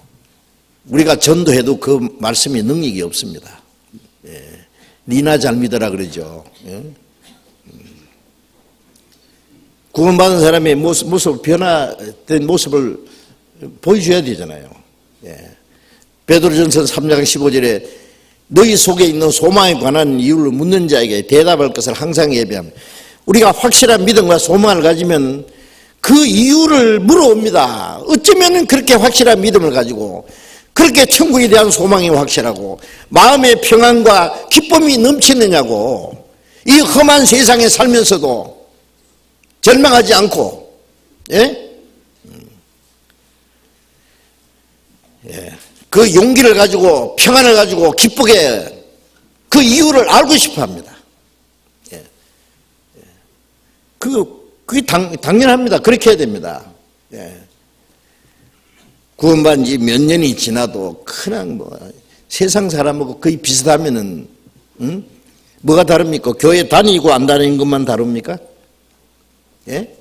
A: 우리가 전도해도 그 말씀이 능력이 없습니다. 예. 니나 잘 믿어라 그러죠. 예. 구원받은 사람의 모습, 변화된 모습을 보여줘야 되잖아요. 예. 베드로전서 3장 15절에 너희 속에 있는 소망에 관한 이유를 묻는 자에게 대답할 것을 항상 예비하며, 우리가 확실한 믿음과 소망을 가지면 그 이유를 물어옵니다. 어쩌면 그렇게 확실한 믿음을 가지고, 그렇게 천국에 대한 소망이 확실하고 마음의 평안과 기쁨이 넘치느냐고, 이 험한 세상에 살면서도 절망하지 않고. 예? 예. 그 용기를 가지고 평안을 가지고 기쁘게 그 이유를 알고 싶어 합니다. 예. 그게 당연합니다. 그렇게 해야 됩니다. 예. 구원받은 지 몇 년이 지나도 그냥 세상 사람하고 거의 비슷하면은, 뭐가 다릅니까? 교회 다니고 안 다니는 것만 다릅니까? 예?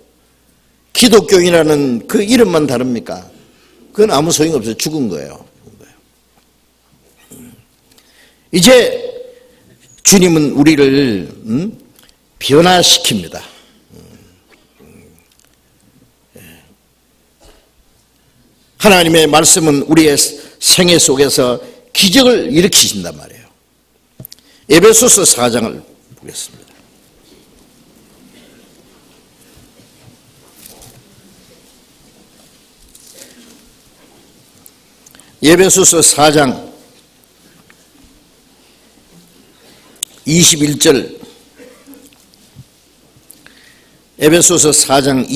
A: 기독교인이라는 그 이름만 다릅니까? 그건 아무 소용이 없어요. 죽은 거예요. 이제 주님은 우리를 변화시킵니다. 하나님의 말씀은 우리의 생애 속에서 기적을 일으키신단 말이에요. 에베소서 4장을 보겠습니다. 에베소서 4장 21절, 에베소서 4장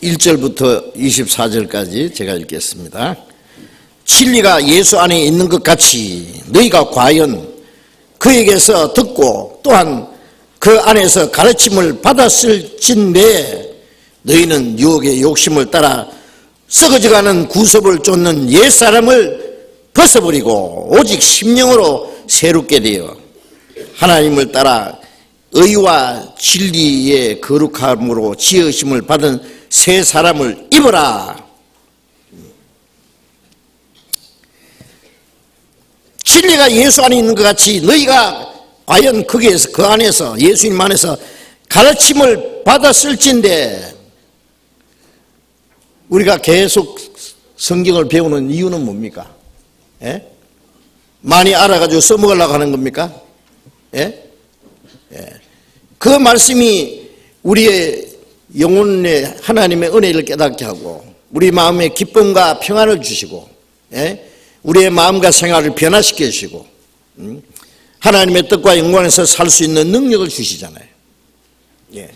A: 21절부터 24절까지 제가 읽겠습니다. 진리가 예수 안에 있는 것 같이 너희가 과연 그에게서 듣고 또한 그 안에서 가르침을 받았을진데, 너희는 유혹의 욕심을 따라 썩어져가는 구습을 쫓는 옛사람을 벗어버리고 오직 심령으로 새롭게 되어 하나님을 따라 의와 진리의 거룩함으로 지으심을 받은 새 사람을 입어라. 진리가 예수 안에 있는 것 같이 너희가 과연 거기에서, 그 안에서, 예수님 안에서 가르침을 받았을진데, 우리가 계속 성경을 배우는 이유는 뭡니까? 예? 많이 알아가지고 써먹으려고 하는 겁니까? 예? 예. 그 말씀이 우리의 영혼의 하나님의 은혜를 깨닫게 하고 우리 마음에 기쁨과 평안을 주시고, 예? 우리의 마음과 생활을 변화시켜 주시고, 하나님의 뜻과 영광에서 살 수 있는 능력을 주시잖아요. 예.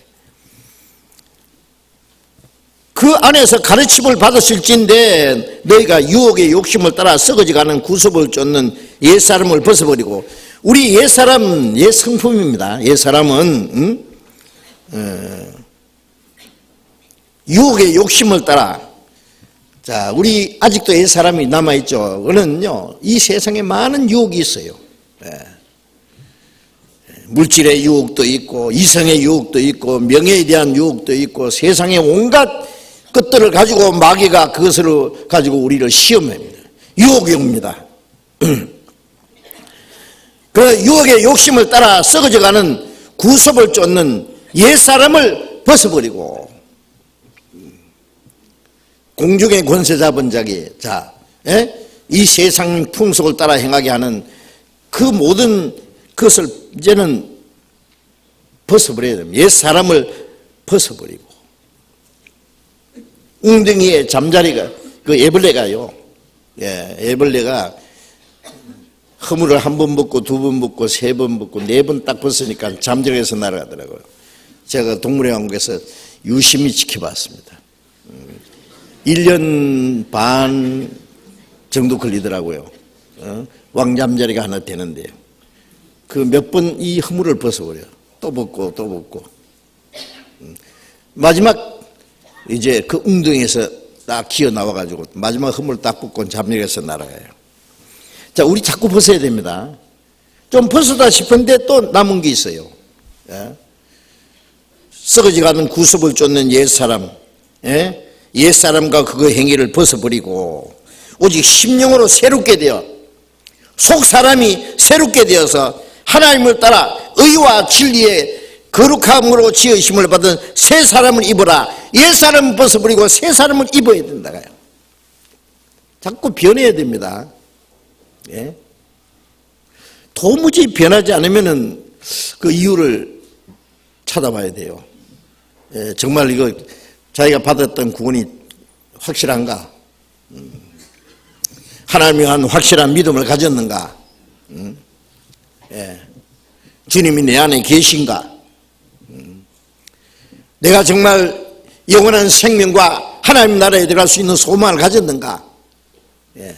A: 그 안에서 가르침을 받았을진데 너희가 유혹의 욕심을 따라 썩어져가는 구습을 쫓는 옛사람을 벗어버리고, 우리 옛사람, 옛성품입니다. 옛사람은 유혹의 욕심을 따라, 자, 우리 아직도 옛사람이 남아있죠. 그는요, 이 세상에 많은 유혹이 있어요. 예. 물질의 유혹도 있고 이성의 유혹도 있고 명예에 대한 유혹도 있고 세상의 온갖 것들을 가지고 마귀가 그것을 가지고 우리를 시험합니다. 유혹이 옵니다. 그 유혹의 욕심을 따라 썩어져가는 구습을 쫓는 옛사람을 벗어버리고 공중의 권세 잡은 자기, 자, 이 세상 풍속을 따라 행하게 하는 그 모든 그것을 이제는 벗어버려야 됩니다. 옛사람을 벗어버리고, 웅덩이에 잠자리가, 그 애벌레가요, 예, 애벌레가 허물을 한 번 벗고 두 번 벗고 세 번 벗고 네 번 딱 벗으니까 잠자리에서 날아가더라고요. 제가 동물의왕국에서 유심히 지켜봤습니다. 1년 반 정도 걸리더라고요. 왕잠자리가 하나 되는데요. 그 몇 번 이 허물을 벗어버려. 또 벗고 또 벗고. 마지막 이제 그 웅덩이에서 딱 기어 나와가지고 마지막 허물 딱 벗고 잠력에서 날아가요. 자, 우리 자꾸 벗어야 됩니다. 좀 벗어다 싶은데 또 남은 게 있어요. 예? 썩어지가는 구습을 쫓는 옛사람, 예? 옛사람과 그 행위를 벗어버리고 오직 심령으로 새롭게 되어 속사람이 새롭게 되어서 하나님을 따라 의와 진리의 거룩함으로 지으심을 받은 새 사람을 입어라. 옛사람을 벗어버리고 새 사람을 입어야 된다고요. 자꾸 변해야 됩니다. 예? 도무지 변하지 않으면은 그 이유를 찾아봐야 돼요. 예, 정말 이거 자기가 받았던 구원이 확실한가? 하나님에 대한 확실한 믿음을 가졌는가? 예. 주님이 내 안에 계신가? 내가 정말 영원한 생명과 하나님 나라에 들어갈 수 있는 소망을 가졌는가? 예.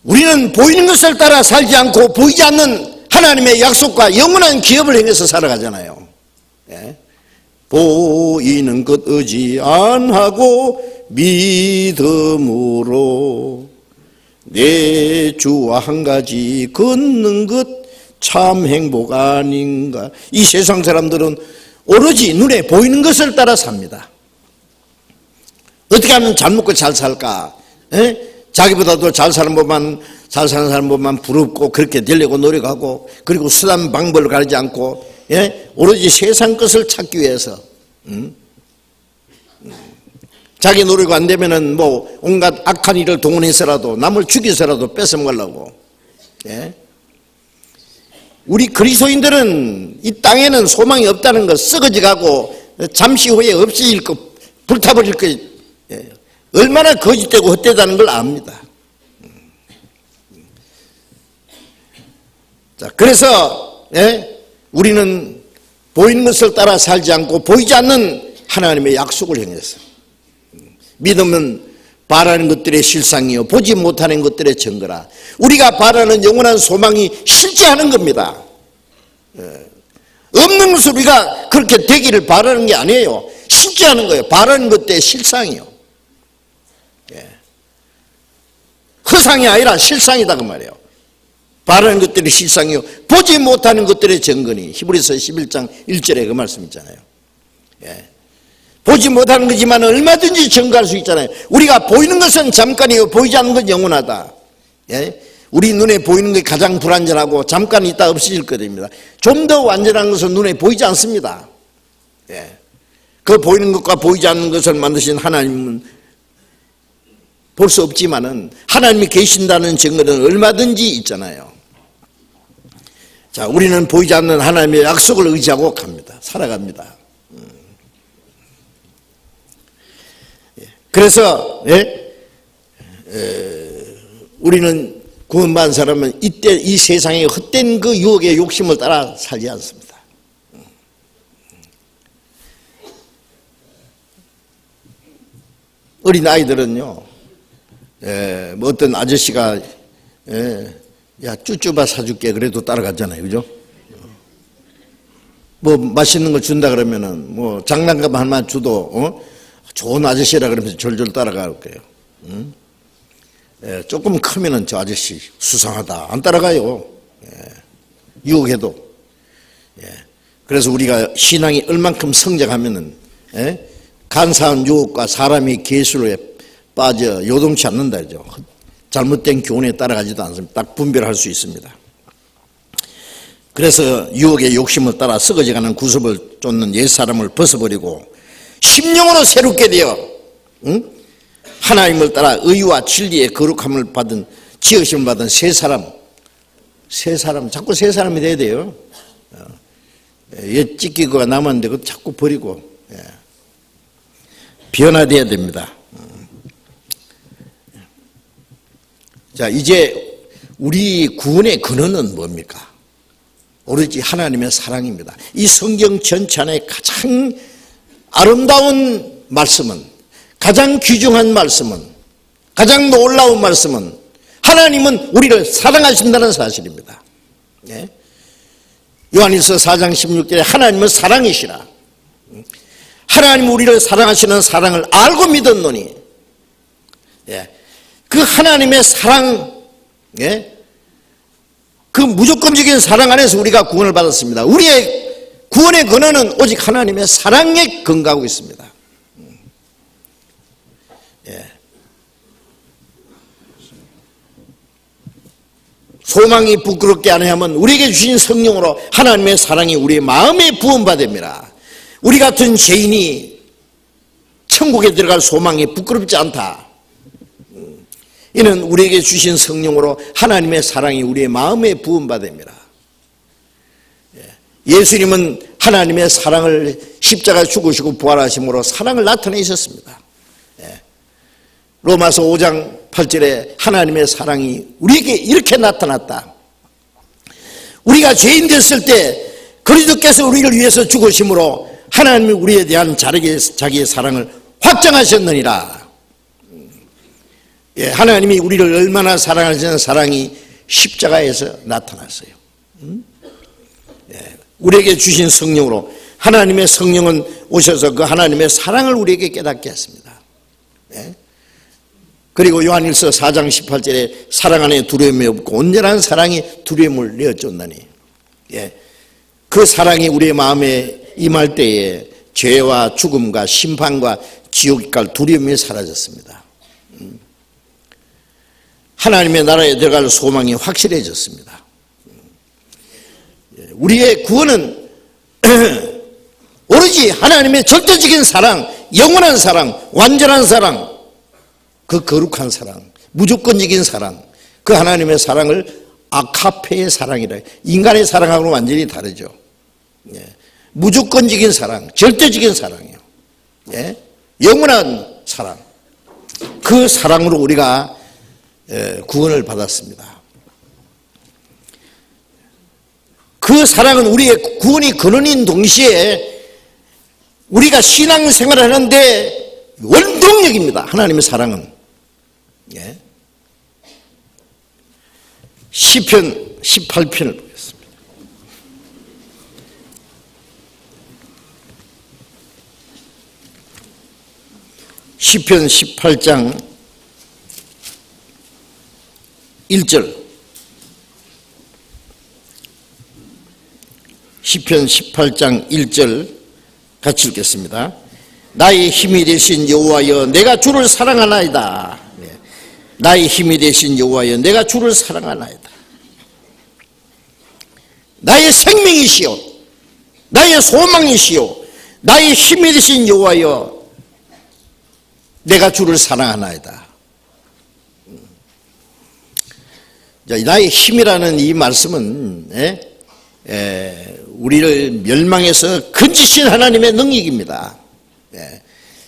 A: 우리는 보이는 것을 따라 살지 않고 보이지 않는 하나님의 약속과 영원한 기업을 행해서 살아가잖아요. 예. 보이는 것 의지 안하고 믿음으로 내 주와 한 가지 걷는 것 참 행복 아닌가. 이 세상 사람들은 오로지 눈에 보이는 것을 따라 삽니다. 어떻게 하면 잘 먹고 잘 살까? 에? 자기보다도 잘 사는 법만 부럽고 그렇게 되려고 노력하고, 그리고 수단 방법을 가리지 않고, 예? 오로지 세상 것을 찾기 위해서 자기 노력 안 되면은 뭐 온갖 악한 일을 동원해서라도 남을 죽여서라도 뺏어먹으려고. 예? 우리 그리스도인들은 이 땅에는 소망이 없다는 것, 썩어져가고 잠시 후에 없어질 것, 불타버릴 것, 예. 얼마나 거짓되고 헛되다는 걸 압니다. 자, 그래서 예? 우리는 보이는 것을 따라 살지 않고 보이지 않는 하나님의 약속을 행해서, 믿음은 바라는 것들의 실상이요 보지 못하는 것들의 증거라. 우리가 바라는 영원한 소망이 실제하는 겁니다. 없는 것을 우리가 그렇게 되기를 바라는 게 아니에요. 실제하는 거예요. 바라는 것들의 실상이요. 허상이 아니라 실상이다 그 말이에요. 바라는 것들의 실상이요 보지 못하는 것들의 증거니. 히브리서 11장 1절에 그 말씀 있잖아요. 보지 못하는 거지만 얼마든지 증거할 수 있잖아요. 우리가 보이는 것은 잠깐이요 보이지 않는 건 영원하다. 예? 우리 눈에 보이는 게 가장 불완전하고 잠깐 있다 없어질 것입니다. 좀 더 완전한 것은 눈에 보이지 않습니다. 예. 그 보이는 것과 보이지 않는 것을 만드신 하나님은 볼 수 없지만은 하나님이 계신다는 증거는 얼마든지 있잖아요. 자, 우리는 보이지 않는 하나님의 약속을 의지하고 갑니다. 살아갑니다. 그래서 우리는 구원받은 사람은 이때 이 세상의 헛된 그 유혹의 욕심을 따라 살지 않습니다. 어린 아이들은요, 뭐 어떤 아저씨가 야 쭈쭈바 사줄게 그래도 따라가잖아요, 그죠? 뭐 맛있는 거 준다 그러면은 뭐 장난감 하나 줘도 좋은 아저씨라 그러면서 졸졸 따라갈 거예요. 조금 크면은 저 아저씨 수상하다 안 따라가요. 유혹해도. 그래서 우리가 신앙이 얼만큼 성장하면은 간사한 유혹과 사람의 계수로에 빠져 요동치 않는다 그죠. 잘못된 교훈에 따라가지도 않습니다. 딱 분별할 수 있습니다. 그래서 유혹의 욕심을 따라 썩어져가는 구습을 쫓는 옛사람을 벗어버리고 심령으로 새롭게 되어 하나님을 따라 의와 진리의 거룩함을 받은, 지으심을 받은 새 사람, 자꾸 새 사람이 돼야 돼요. 옛 찢기고가 남았는데 그거 자꾸 버리고 변화돼야 됩니다. 자, 이제 우리 구원의 근원은 뭡니까? 오로지 하나님의 사랑입니다. 이 성경 전체 안에 가장 아름다운 말씀은, 가장 귀중한 말씀은, 가장 놀라운 말씀은 하나님은 우리를 사랑하신다는 사실입니다. 예? 요한일서 4장 16절에 하나님은 사랑이시라. 하나님 우리를 사랑하시는 사랑을 알고 믿었노니, 예, 그 하나님의 사랑, 예, 그 무조건적인 사랑 안에서 우리가 구원을 받았습니다. 우리의 구원의 근원은 오직 하나님의 사랑에 근거하고 있습니다. 예. 소망이 부끄럽게 아니하면 우리에게 주신 성령으로 하나님의 사랑이 우리의 마음에 부음받습니다. 우리 같은 죄인이 천국에 들어갈 소망이 부끄럽지 않다. 이는 우리에게 주신 성령으로 하나님의 사랑이 우리의 마음에 부음받습니다. 예수님은 하나님의 사랑을 십자가 죽으시고 부활하심으로 사랑을 나타내셨습니다. 로마서 5장 8절에 하나님의 사랑이 우리에게 이렇게 나타났다. 우리가 죄인 됐을 때 그리스도께서 우리를 위해서 죽으심으로 하나님이 우리에 대한 자기의 사랑을 확정하셨느니라. 예, 하나님이 우리를 얼마나 사랑하시는 사랑이 십자가에서 나타났어요. 예, 우리에게 주신 성령으로 하나님의 성령은 오셔서 그 하나님의 사랑을 우리에게 깨닫게 했습니다. 예? 그리고 요한일서 4장 18절에 사랑 안에 두려움이 없고 온전한 사랑이 두려움을 내어쫓나니, 예, 그 사랑이 우리의 마음에 임할 때에 죄와 죽음과 심판과 지옥에 갈 두려움이 사라졌습니다. 하나님의 나라에 들어갈 소망이 확실해졌습니다. 우리의 구원은 오로지 하나님의 절대적인 사랑, 영원한 사랑, 완전한 사랑, 그 거룩한 사랑, 무조건적인 사랑, 그 하나님의 사랑을 아카페의 사랑이라, 인간의 사랑하고는 완전히 다르죠. 예. 무조건적인 사랑, 절대적인 사랑이에요. 예? 영원한 사랑, 그 사랑으로 우리가 구원을 받았습니다. 그 사랑은 우리의 구원이 근원인 동시에 우리가 신앙생활을 하는데 원동력입니다. 하나님의 사랑은. 예. 시편 18편을 보겠습니다. 시편 18장 1절, 시편 18장 1절 같이 읽겠습니다. 나의 힘이 되신 여호와여, 내가 주를 사랑하나이다. 나의 힘이 되신 여호와여, 내가 주를 사랑하나이다. 나의 생명이시여, 나의 소망이시여, 나의 힘이 되신 여호와여, 내가 주를 사랑하나이다. 나의 힘이라는 이 말씀은 우리를 멸망해서 건지신 하나님의 능력입니다.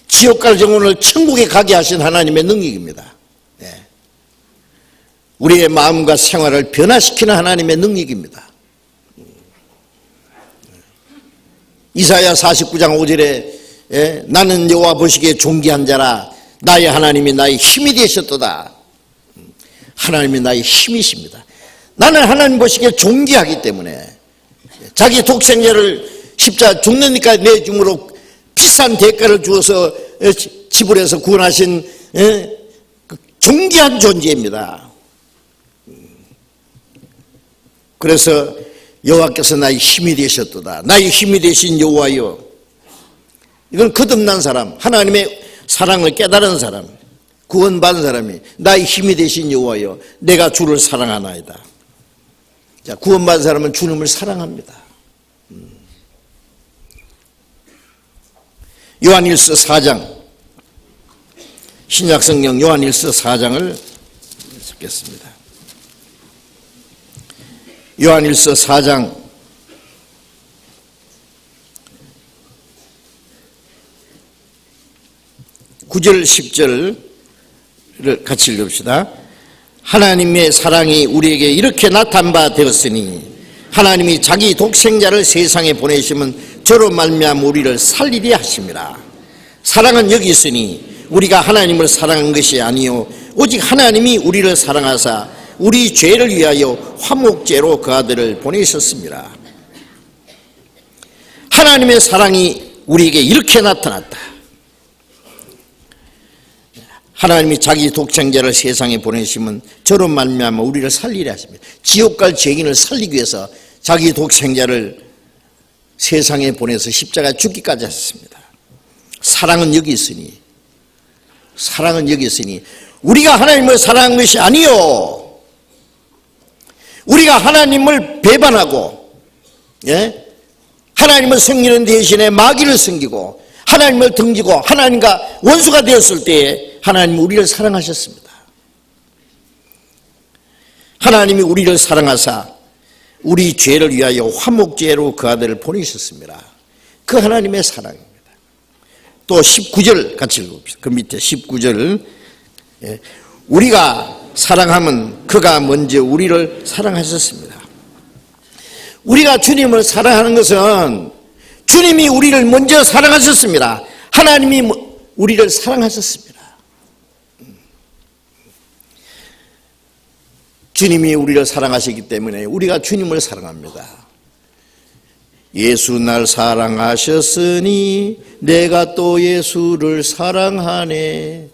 A: 지옥 갈 영혼을 천국에 가게 하신 하나님의 능력입니다. 우리의 마음과 생활을 변화시키는 하나님의 능력입니다. 이사야 49장 5절에 나는 여호와 보시기에 존귀한 자라, 나의 하나님이 나의 힘이 되셨도다. 하나님이 나의 힘이십니다. 나는 하나님 보시기에 존귀하기 때문에 자기 독생자를 십자가 죽는니까 내줌으로 비싼 대가를 주어서 지불해서 구원하신 존귀한 존재입니다. 그래서 여호와께서 나의 힘이 되셨도다. 나의 힘이 되신 여호와여. 이건 거듭난 사람, 하나님의 사랑을 깨달은 사람, 구원받은 사람이 나의 힘이 되신 여호와여, 내가 주를 사랑하나이다. 자, 구원받은 사람은 주님을 사랑합니다. 요한일서 4장, 신약성경 요한일서 4장을 읽겠습니다. 요한일서 4장 9절 10절을 같이 읽읍시다. 하나님의 사랑이 우리에게 이렇게 나타난 바 되었으니 하나님이 자기 독생자를 세상에 보내시면 저로 말미암아 우리를 살리게 하심이라. 사랑은 여기 있으니 우리가 하나님을 사랑한 것이 아니요 오직 하나님이 우리를 사랑하사 우리 죄를 위하여 화목제로 그 아들을 보내셨습니다. 하나님의 사랑이 우리에게 이렇게 나타났다. 하나님이 자기 독생자를 세상에 보내시면 저로 말미암아 우리를 살리려 하십니다. 지옥 갈 죄인을 살리기 위해서 자기 독생자를 세상에 보내서 십자가에 죽기까지 하셨습니다. 사랑은 여기 있으니 우리가 하나님을 사랑한 것이 아니요, 우리가 하나님을 배반하고 하나님을 섬기는 대신에 마귀를 섬기고 하나님을 등지고 하나님과 원수가 되었을 때에 하나님이 우리를 사랑하셨습니다. 하나님이 우리를 사랑하사 우리 죄를 위하여 화목제로 그 아들을 보내셨습니다. 그 하나님의 사랑입니다. 또 19절 같이 읽어봅시다. 그 밑에 19절, 우리가 사랑하면 그가 먼저 우리를 사랑하셨습니다. 우리가 주님을 사랑하는 것은 주님이 우리를 먼저 사랑하셨습니다. 하나님이 우리를 사랑하셨습니다. 주님이 우리를 사랑하시기 때문에 우리가 주님을 사랑합니다. 예수 날 사랑하셨으니 내가 또 예수를 사랑하네.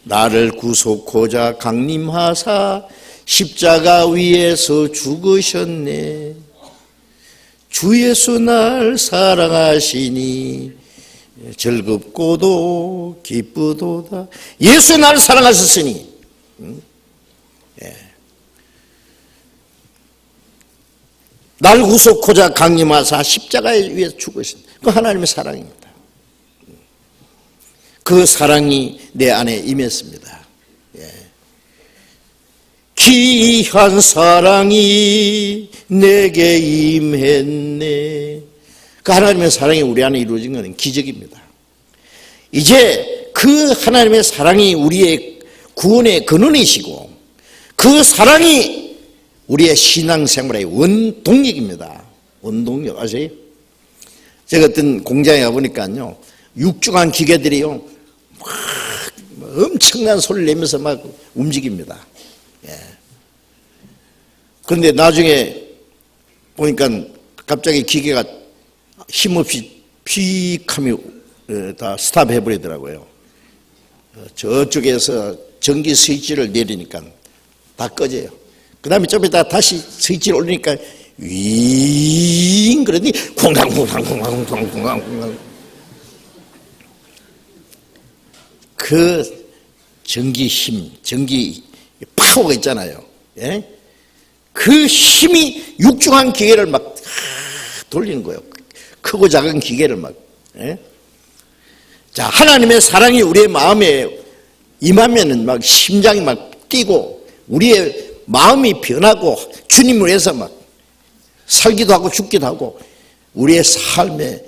A: 나를 구속하자 강림하사 십자가 위에서 죽으셨네. 주 예수 날 사랑하시니 즐겁고도 기쁘도다. 예수 날 사랑하셨으니 날 구속하자 강림하사 십자가에 위해서 죽으신 그 하나님의 사랑입니다. 그 사랑이 내 안에 임했습니다. 귀한 사랑이 내게 임했네. 그 하나님의 사랑이 우리 안에 이루어진 것은 기적입니다. 이제 그 하나님의 사랑이 우리의 구원의 근원이시고 그 사랑이 우리의 신앙생활의 원동력입니다. 원동력 아세요? 제가 어떤 공장에 가보니까요, 육중한 기계들이요 막 엄청난 소리를 내면서 막 움직입니다. 그런데 나중에 보니까 갑자기 기계가 힘없이 픽하며 다 스탑해버리더라고요. 저쪽에서 전기 스위치를 내리니까 다 꺼져요. 그 다음에 좀 이따 다시 스위치를 올리니까 윙 그러더니 쿵당쿵당쿵당쿵당쿵당. 그 전기 힘, 전기 파워가 있잖아요. 그 힘이 육중한 기계를 막 돌리는 거예요. 크고 작은 기계를 막. 자, 하나님의 사랑이 우리의 마음에 임하면은 막 심장이 막 뛰고 우리의 마음이 변하고 주님을 위해서 막 살기도 하고 죽기도 하고 우리의 삶의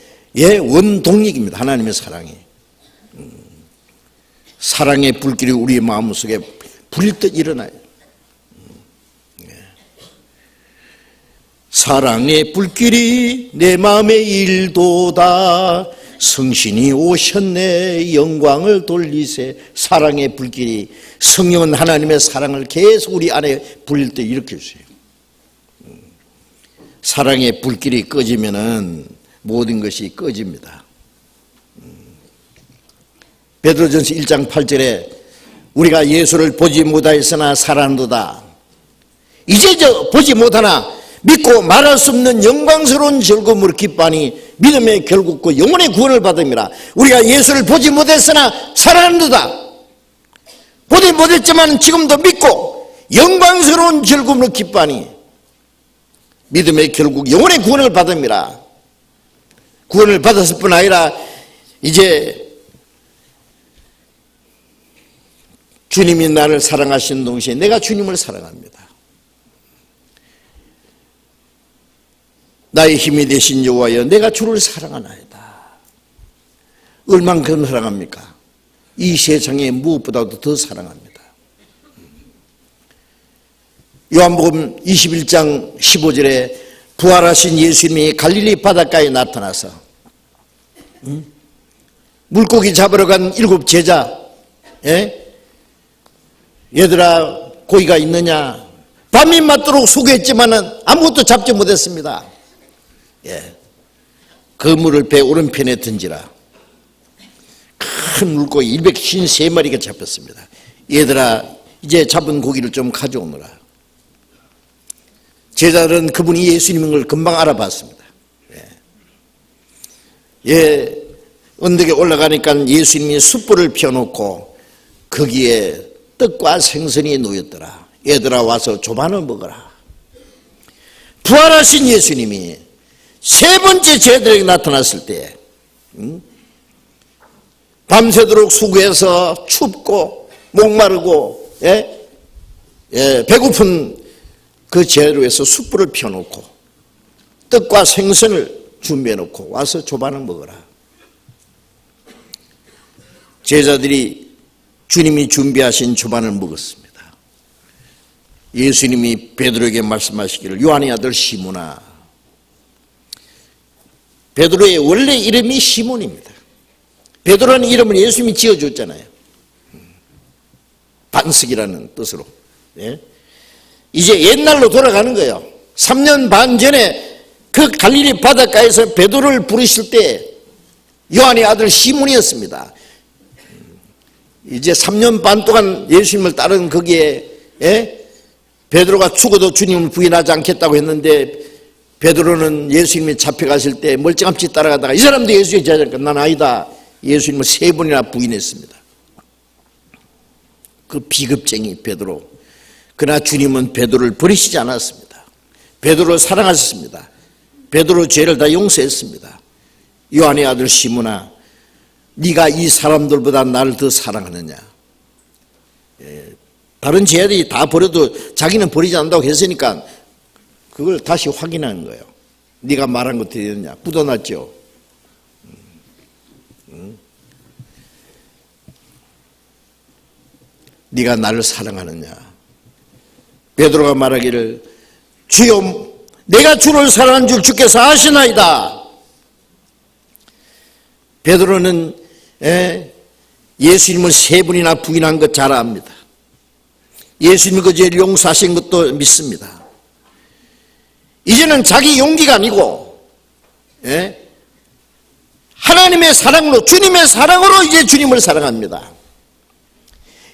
A: 원동력입니다. 하나님의 사랑이. 사랑의 불길이 우리의 마음속에 불듯 일어나요. 사랑의 불길이 내 마음에 일도다. 성신이 오셨네 영광을 돌리세. 사랑의 불길이, 성령은 하나님의 사랑을 계속 우리 안에 불릴 때 일으켜주세요. 사랑의 불길이 꺼지면은 모든 것이 꺼집니다. 베드로전서 1장 8절에 우리가 예수를 보지 못하였으나 사랑한도다. 이제 보지 못하나 믿고 말할 수 없는 영광스러운 즐거움으로 기뻐하니 믿음의 결국과 영혼의 구원을 받음이라. 우리가 예수를 보지 못했으나 사랑한도다. 보지 못했지만 지금도 믿고 영광스러운 즐거움으로 기뻐하니 믿음의 결국 영혼의 구원을 받음이라. 구원을 받았을 뿐 아니라 이제 주님이 나를 사랑하시는 동시에 내가 주님을 사랑합니다. 나의 힘이 되신 여호와여 내가 주를 사랑하나이다. 얼만큼 사랑합니까? 이 세상에 무엇보다도 더 사랑합니다. 요한복음 21장 15절에 부활하신 예수님이 갈릴리 바닷가에 나타나서 물고기 잡으러 간 7 제자, 얘들아 고기가 있느냐? 밤이 맞도록 수고했지만은 아무것도 잡지 못했습니다. 예. 그물을 배 오른편에 던지라. 큰 물고기 153마리가 잡혔습니다. 얘들아 이제 잡은 고기를 좀 가져오너라. 제자들은 그분이 예수님인 걸 금방 알아봤습니다. 예, 언덕에 올라가니까 예수님이 숯불을 펴놓고 거기에 떡과 생선이 놓였더라. 얘들아 와서 좀 하나 먹어라. 부활하신 예수님이 세 번째 제자들에게 나타났을 때 밤새도록 수고해서 춥고 목마르고 배고픈 그 제자를 위해서 숯불을 펴놓고 떡과 생선을 준비해놓고 와서 조반을 먹어라. 제자들이 주님이 준비하신 조반을 먹었습니다. 예수님이 베드로에게 말씀하시기를 요한의 아들 시몬아. 베드로의 원래 이름이 시몬입니다. 베드로라는 이름을 예수님이 지어줬잖아요. 반석이라는 뜻으로. 이제 옛날로 돌아가는 거예요. 3년 반 전에 그 갈릴리 바닷가에서 베드로를 부르실 때 요한의 아들 시몬이었습니다. 이제 3년 반 동안 예수님을 따른 거기에 베드로가 죽어도 주님을 부인하지 않겠다고 했는데 베드로는 예수님이 잡혀가실 때 멀쩡함치 따라가다가 이 사람도 예수의 제자니까 난 아니다. 예수님을 3번이나 부인했습니다. 그 비겁쟁이 베드로. 그러나 주님은 베드로를 버리시지 않았습니다. 베드로를 사랑하셨습니다. 베드로 죄를 다 용서했습니다. 요한의 아들 시몬아, 네가 이 사람들보다 나를 더 사랑하느냐? 다른 제자들이 다 버려도 자기는 버리지 않는다고 했으니까 그걸 다시 확인하는 거예요. 네가 말한 거 어떻게 되느냐? 묻어놨죠. 네가 나를 사랑하느냐? 베드로가 말하기를 주여 내가 주를 사랑하는 줄 주께서 아시나이다. 베드로는 예수님을 3번이나 부인한 것 잘 압니다. 예수님이 그 죄를 용서하신 것도 믿습니다. 이제는 자기 용기가 아니고 하나님의 사랑으로 주님의 사랑으로 이제 주님을 사랑합니다.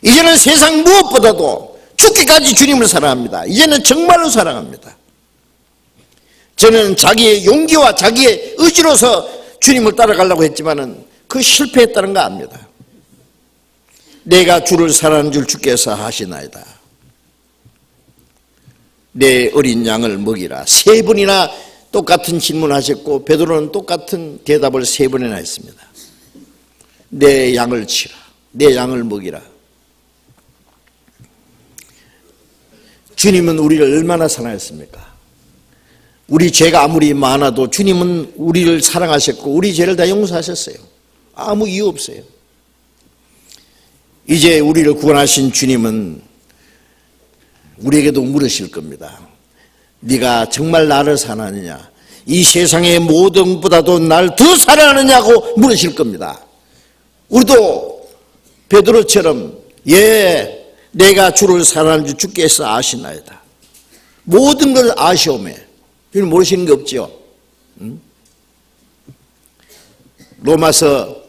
A: 이제는 세상 무엇보다도 죽기까지 주님을 사랑합니다. 이제는 정말로 사랑합니다. 저는 자기의 용기와 자기의 의지로서 주님을 따라가려고 했지만은 그 실패했다는 거 압니다. 내가 주를 사랑하는 줄 주께서 하시나이다. 내 어린 양을 먹이라. 3번이나 똑같은 질문하셨고 베드로는 똑같은 대답을 3번이나 했습니다. 내 양을 치라. 내 양을 먹이라. 주님은 우리를 얼마나 사랑했습니까? 우리 죄가 아무리 많아도 주님은 우리를 사랑하셨고 우리 죄를 다 용서하셨어요. 아무 이유 없어요. 이제 우리를 구원하신 주님은 우리에게도 물으실 겁니다. 네가 정말 나를 사랑하느냐? 이 세상의 모든 것보다도 나를 더 사랑하느냐고 물으실 겁니다. 우리도 베드로처럼 내가 주를 사랑하는 줄 주께서 아시나이다. 모든 걸 아시오매. 주님 모르시는 게 없죠. 로마서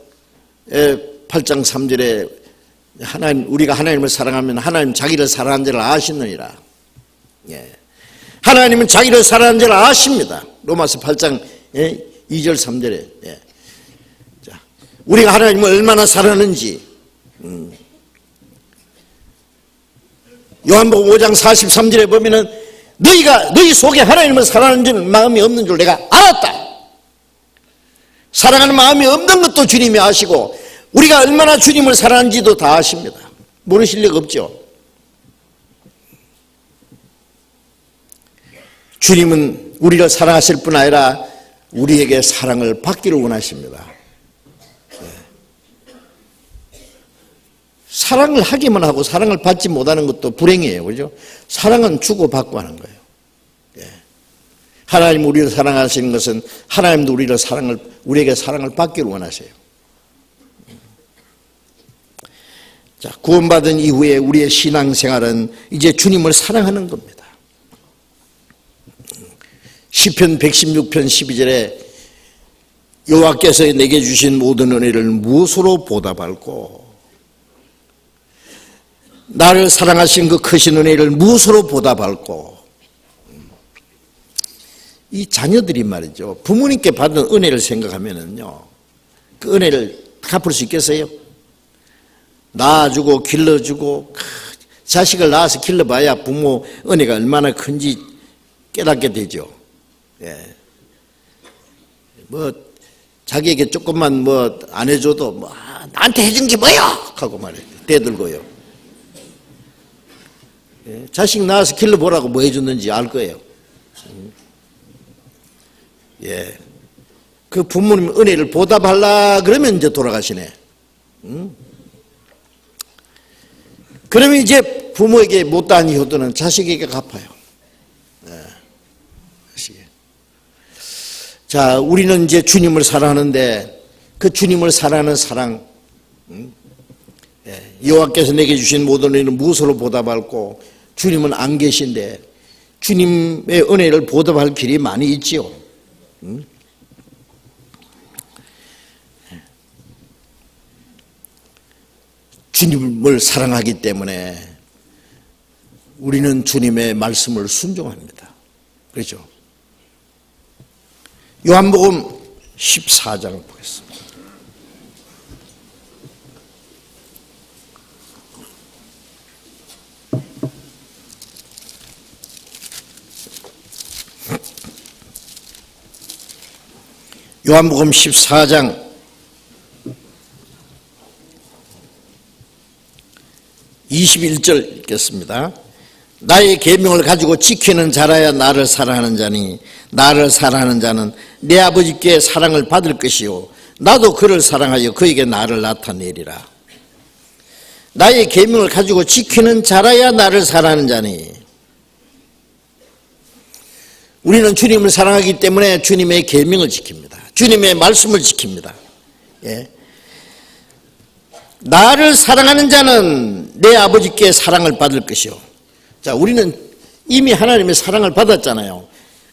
A: 8장 3절에 우리가 하나님을 사랑하면 하나님 자기를 사랑하는 줄 아시느니라. 하나님은 자기를 사랑하는 줄 아십니다. 로마서 8장 2절 3절에 우리가 하나님을 얼마나 사랑하는지 요한복음 5장 43절에 보면은 너희 속에 하나님을 사랑하는 마음이 없는 줄 내가 알았다. 사랑하는 마음이 없는 것도 주님이 아시고 우리가 얼마나 주님을 사랑하는지도 다 아십니다. 모르실 리가 없죠. 주님은 우리를 사랑하실 뿐 아니라 우리에게 사랑을 받기를 원하십니다. 사랑을 하기만 하고 사랑을 받지 못하는 것도 불행이에요. 그죠? 사랑은 주고받고 하는 거예요. 하나님 우리를 사랑하시는 것은 하나님도 우리에게 사랑을 받기를 원하세요. 자, 구원받은 이후에 우리의 신앙생활은 이제 주님을 사랑하는 겁니다. 시편 116편 12절에 여호와께서 내게 주신 모든 은혜를 무엇으로 보답할꼬? 나를 사랑하신 그 크신 은혜를 무엇으로 보답할꼬? 이 자녀들이 말이죠, 부모님께 받은 은혜를 생각하면은요, 그 은혜를 갚을 수 있겠어요? 낳아주고 길러주고 자식을 낳아서 길러봐야 부모 은혜가 얼마나 큰지 깨닫게 되죠. 예. 뭐 자기에게 조금만 뭐 안 해줘도 뭐 나한테 해준 게 뭐야 하고 말해 대들고요. 예. 자식 낳아서 길러보라고 뭐 해줬는지 알 거예요. 예. 그 부모님 은혜를 보답하려 그러면 이제 돌아가시네. 그러면 이제 부모에게 못다한 효도는 자식에게 갚아요. 네. 자, 우리는 이제 주님을 사랑하는데 그 주님을 사랑하는 사랑, 여호와께서 내게 주신 모든 은혜는 무엇으로 보답할꼬? 주님은 안 계신데 주님의 은혜를 보답할 길이 많이 있지요. 주님을 사랑하기 때문에 우리는 주님의 말씀을 순종합니다. 그렇죠? 요한복음 14장을 보겠습니다. 요한복음 14장 21절 읽겠습니다. 나의 계명을 가지고 지키는 자라야 나를 사랑하는 자니 나를 사랑하는 자는 내 아버지께 사랑을 받을 것이요 나도 그를 사랑하여 그에게 나를 나타내리라. 나의 계명을 가지고 지키는 자라야 나를 사랑하는 자니, 우리는 주님을 사랑하기 때문에 주님의 계명을 지킵니다. 주님의 말씀을 지킵니다. 예. 나를 사랑하는 자는 내 아버지께 사랑을 받을 것이요. 자, 우리는 이미 하나님의 사랑을 받았잖아요.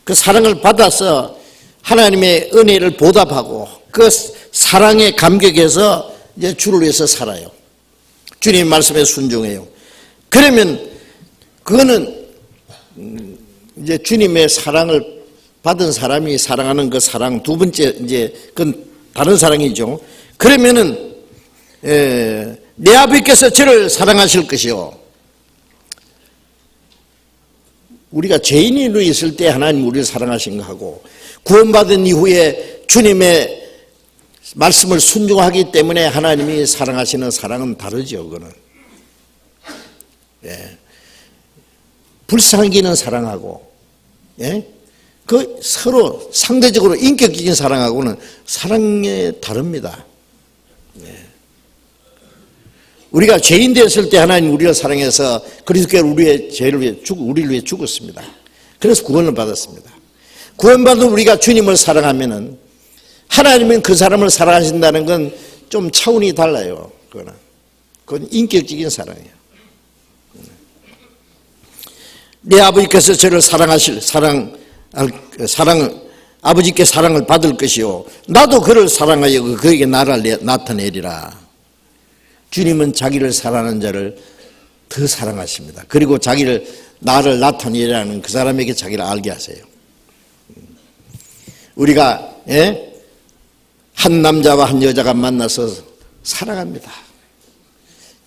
A: 그 사랑을 받아서 하나님의 은혜를 보답하고 그 사랑에 감격해서 이제 주를 위해서 살아요. 주님 말씀에 순종해요. 그러면 그거는 이제 주님의 사랑을 받은 사람이 사랑하는 그 사랑, 두 번째 이제 그건 다른 사랑이죠. 그러면은 내 아버지께서 저를 사랑하실 것이요. 우리가 죄인으로 있을 때 하나님 우리를 사랑하신 거하고 구원받은 이후에 주님의 말씀을 순종하기 때문에 하나님이 사랑하시는 사랑은 다르죠. 그거는 불쌍히는 사랑하고 그 서로 상대적으로 인격적인 사랑하고는 사랑이 다릅니다. 우리가 죄인 되었을 때 하나님 우리를 사랑해서 그리스도께서 우리의 죄를 위해 우리를 위해 죽었습니다. 그래서 구원을 받았습니다. 구원받은 우리가 주님을 사랑하면은 하나님은 그 사람을 사랑하신다는 건 좀 차원이 달라요. 그건 인격적인 사랑이에요. 내 아버지께서 저를 아버지께 사랑을 받을 것이요 나도 그를 사랑하여 그에게 나를 나타내리라. 주님은 자기를 사랑하는 자를 더 사랑하십니다. 그리고 나를 나타내리라는 그 사람에게 자기를 알게 하세요. 우리가 한 남자와 한 여자가 만나서 사랑합니다.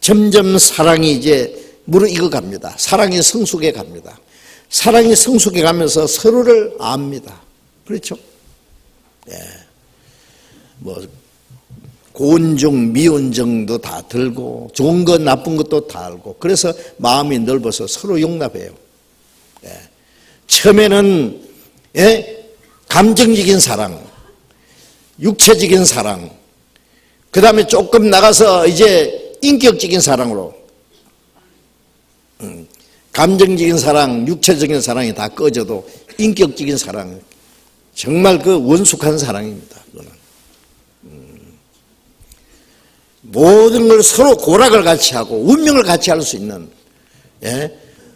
A: 점점 사랑이 이제 무르익어 갑니다. 사랑이 성숙해 갑니다. 사랑이 성숙해 가면서 서로를 압니다. 그렇죠? 뭐 고운정, 미운정도 다 들고 좋은 것, 나쁜 것도 다 알고 그래서 마음이 넓어서 서로 용납해요. 처음에는 감정적인 사랑, 육체적인 사랑, 그 다음에 조금 나가서 이제 인격적인 사랑으로 감정적인 사랑, 육체적인 사랑이 다 꺼져도 인격적인 사랑, 정말 그 원숙한 사랑입니다. 그거는. 모든 걸 서로 고락을 같이 하고 운명을 같이 할 수 있는,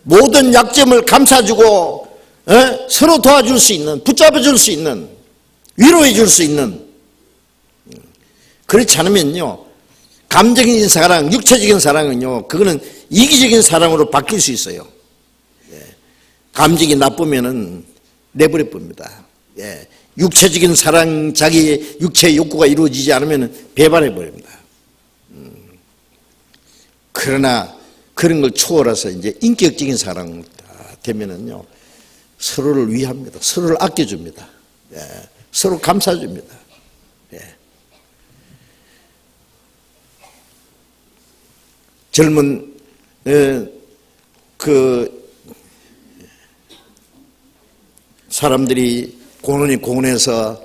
A: 모든 약점을 감싸주고 서로 도와줄 수 있는, 붙잡아줄 수 있는, 위로해 줄 수 있는. 그렇지 않으면요, 감정적인 사랑, 육체적인 사랑은요, 그거는 이기적인 사랑으로 바뀔 수 있어요. 감정이 나쁘면은 내버려 봅니다. 육체적인 사랑, 자기 육체의 욕구가 이루어지지 않으면 배반해 버립니다. 그러나 그런 걸 초월해서 이제 인격적인 사랑 되면은요, 서로를 위합니다. 서로를 아껴줍니다. 서로 감싸줍니다. 젊은 그 사람들이 공원에서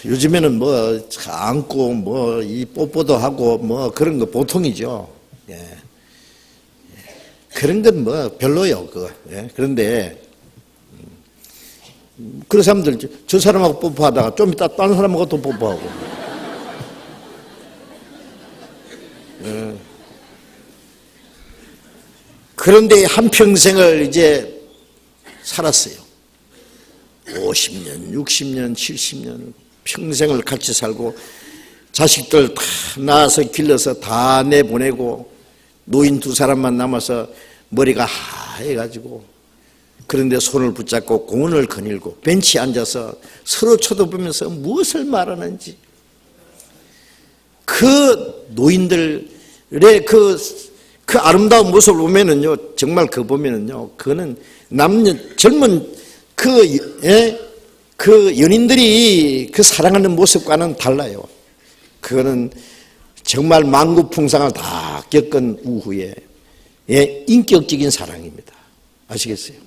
A: 요즘에는 뭐 안고 뭐 이 뽀뽀도 하고 뭐 그런 거 보통이죠. 그런 건 뭐 별로요. 그런데 그런 사람들 저 사람하고 뽀뽀하다가 좀 이따 다른 사람하고 또 뽀뽀하고. 그런데 한평생을 이제 살았어요. 50년, 60년, 70년 평생을 같이 살고 자식들 다 낳아서 길러서 다 내보내고 노인 두 사람만 남아서 머리가 하얘가지고, 그런데 손을 붙잡고 공원을 거닐고 벤치에 앉아서 서로 쳐다보면서 무엇을 말하는지, 그 노인들의 그 아름다운 모습을 보면은요, 정말 보면은요, 그거는 젊은 그 연인들이 그 사랑하는 모습과는 달라요. 그거는 정말 만구풍상을 다 겪은 우후에 인격적인 사랑입니다. 아시겠어요?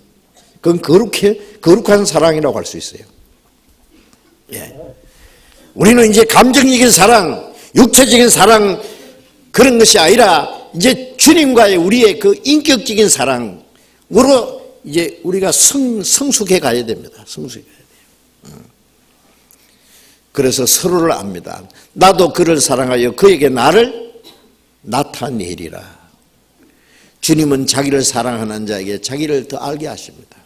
A: 그건 거룩한 사랑이라고 할 수 있어요. 우리는 이제 감정적인 사랑, 육체적인 사랑, 그런 것이 아니라 이제 주님과의 우리의 그 인격적인 사랑으로 이제 우리가 성숙해 가야 됩니다. 성숙해 가야 돼요. 그래서 서로를 압니다. 나도 그를 사랑하여 그에게 나를 나타내리라. 주님은 자기를 사랑하는 자에게 자기를 더 알게 하십니다.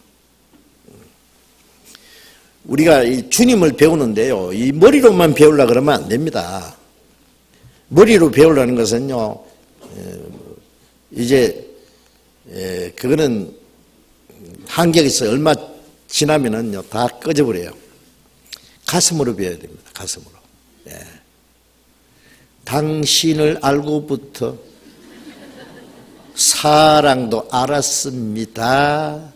A: 우리가 이 주님을 배우는데요, 이 머리로만 배우려고 그러면 안 됩니다. 머리로 배우려는 것은요, 이제 그거는 한계가 있어요. 얼마 지나면은요 다 꺼져버려요. 가슴으로 배워야 됩니다. 가슴으로. 당신을 알고부터 사랑도 알았습니다.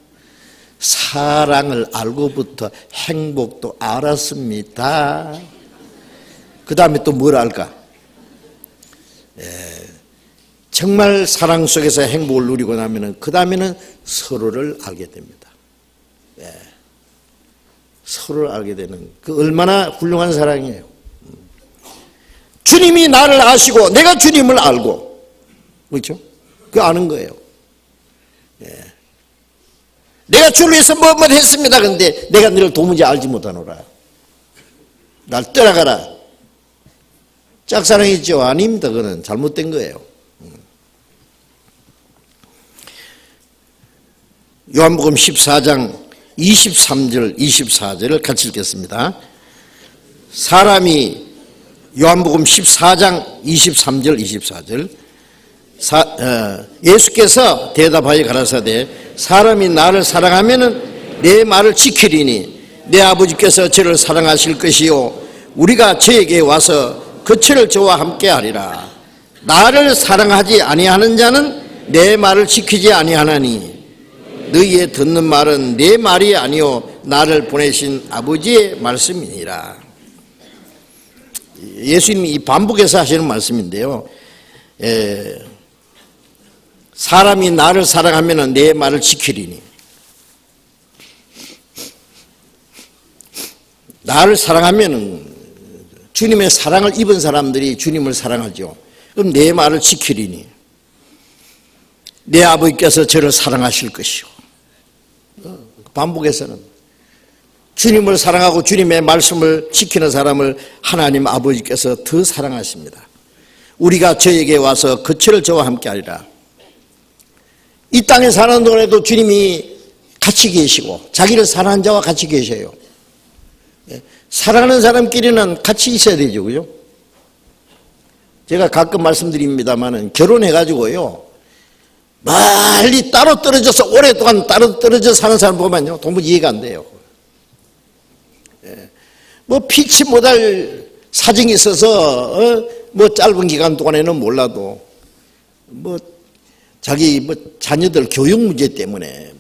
A: 사랑을 알고부터 행복도 알았습니다. 그 다음에 또 뭘 알까? 정말 사랑 속에서 행복을 누리고 나면은 그 다음에는 서로를 알게 됩니다. 서로를 알게 되는, 그 얼마나 훌륭한 사랑이에요. 주님이 나를 아시고 내가 주님을 알고, 그렇죠? 그 아는 거예요. 내가 주를 위해서 뭐 했습니다. 그런데 내가 너를 도무지 알지 못하노라. 날 떠나가라. 짝사랑이죠? 아닙니다. 그거는 잘못된 거예요. 요한복음 14장 23절 24절을 같이 읽겠습니다. 사람이, 요한복음 14장 23절 24절, 예수께서 대답하여 가라사대 사람이 나를 사랑하면은 내 말을 지키리니 내 아버지께서 저를 사랑하실 것이요 우리가 저에게 와서 그처를 저와 함께 하리라. 나를 사랑하지 아니하는 자는 내 말을 지키지 아니하나니 너희의 듣는 말은 내 말이 아니요 나를 보내신 아버지의 말씀이니라. 예수님이 반복해서 하시는 말씀인데요, 사람이 나를 사랑하면 내 말을 지키리니, 나를 사랑하면 주님의 사랑을 입은 사람들이 주님을 사랑하죠. 그럼 내 말을 지키리니 내 아버지께서 저를 사랑하실 것이요. 반복해서는 주님을 사랑하고 주님의 말씀을 지키는 사람을 하나님 아버지께서 더 사랑하십니다. 우리가 저에게 와서 그처를 저와 함께 하리라. 이 땅에 사는 동안에도 주님이 같이 계시고 자기를 사랑하는 자와 같이 계셔요. 사랑하는 사람끼리는 같이 있어야 되죠, 그죠? 제가 가끔 말씀드립니다만은 결혼해가지고요, 멀리 따로 떨어져서 오랫동안 따로 떨어져 사는 사람 보면요, 도무지 이해가 안 돼요. 뭐 피치 못할 사정이 있어서 뭐 짧은 기간 동안에는 몰라도 뭐 자기 뭐 자녀들 교육 문제 때문에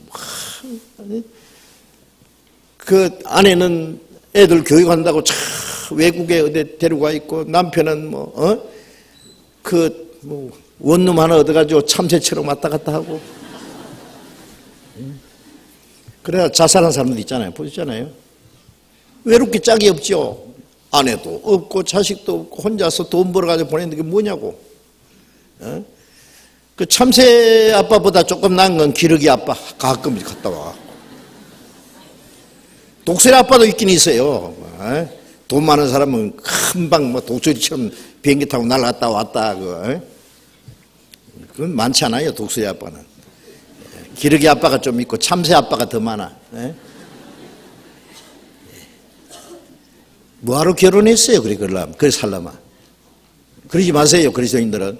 A: 그 아내는 애들 교육한다고 참 외국에 어디 데려가 있고 남편은 뭐 원룸 하나 얻어가지고 참새처럼 왔다 갔다 하고 그래야 자살한 사람들 있잖아요. 보셨잖아요. 외롭게 짝이 없죠. 아내도 없고 자식도 없고 혼자서 돈 벌어가지고 보내는 게 뭐냐고. 그 참새 아빠보다 조금 나은 건 기러기 아빠 가끔 갔다 와. 독수리 아빠도 있긴 있어요. 돈 많은 사람은 금방 뭐 독수리처럼 비행기 타고 날아갔다 왔다. 그건 많지 않아요. 독수리 아빠는. 기러기 아빠가 좀 있고 참새 아빠가 더 많아. 뭐하러 결혼했어요? 그래 살라마. 그러지 마세요. 그리스도인들은.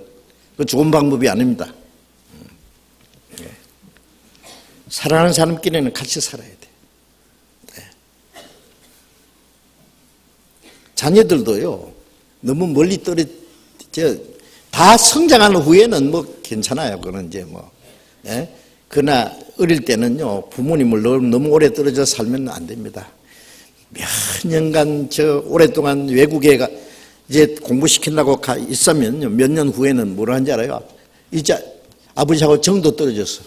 A: 그 좋은 방법이 아닙니다. 사랑하는 사람끼리는 같이 살아야 돼. 자녀들도요, 너무 멀리 다 성장한 후에는 뭐 괜찮아요. 그건 이제 뭐. 그러나 어릴 때는요, 부모님을 너무 오래 떨어져 살면 안 됩니다. 몇 년간 오랫동안 외국에 이제 공부시킨다고 있으면요, 몇 년 후에는 뭐라 하는지 알아요? 이제 아버지하고 정도 떨어졌어.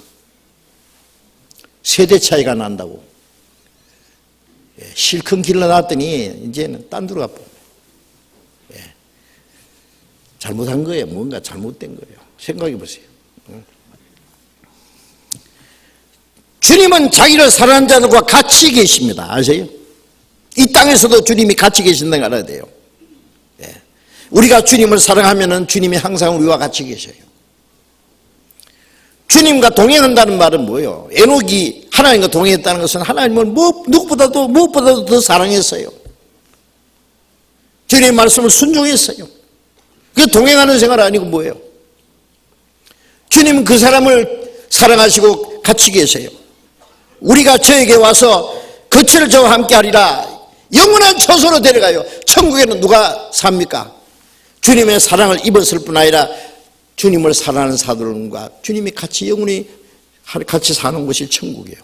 A: 세대 차이가 난다고. 실컷 길러놨더니 이제는 딴 데로 가고. 잘못한 거예요. 뭔가 잘못된 거예요. 생각해 보세요. 주님은 자기를 사랑하는 자들과 같이 계십니다. 아세요? 이 땅에서도 주님이 같이 계신다는 걸 알아야 돼요. 우리가 주님을 사랑하면 주님이 항상 우리와 같이 계셔요. 주님과 동행한다는 말은 뭐예요? 에녹이 하나님과 동행했다는 것은 하나님을 누구보다도 무엇보다도 더 사랑했어요. 주님의 말씀을 순종했어요. 그게 동행하는 생활 아니고 뭐예요? 주님은 그 사람을 사랑하시고 같이 계세요. 우리가 저에게 와서 그처를 저와 함께 하리라. 영원한 처소로 데려가요. 천국에는 누가 삽니까? 주님의 사랑을 입었을 뿐 아니라 주님을 사랑하는 사람과 주님이 같이 영원히 같이 사는 곳이 천국이에요.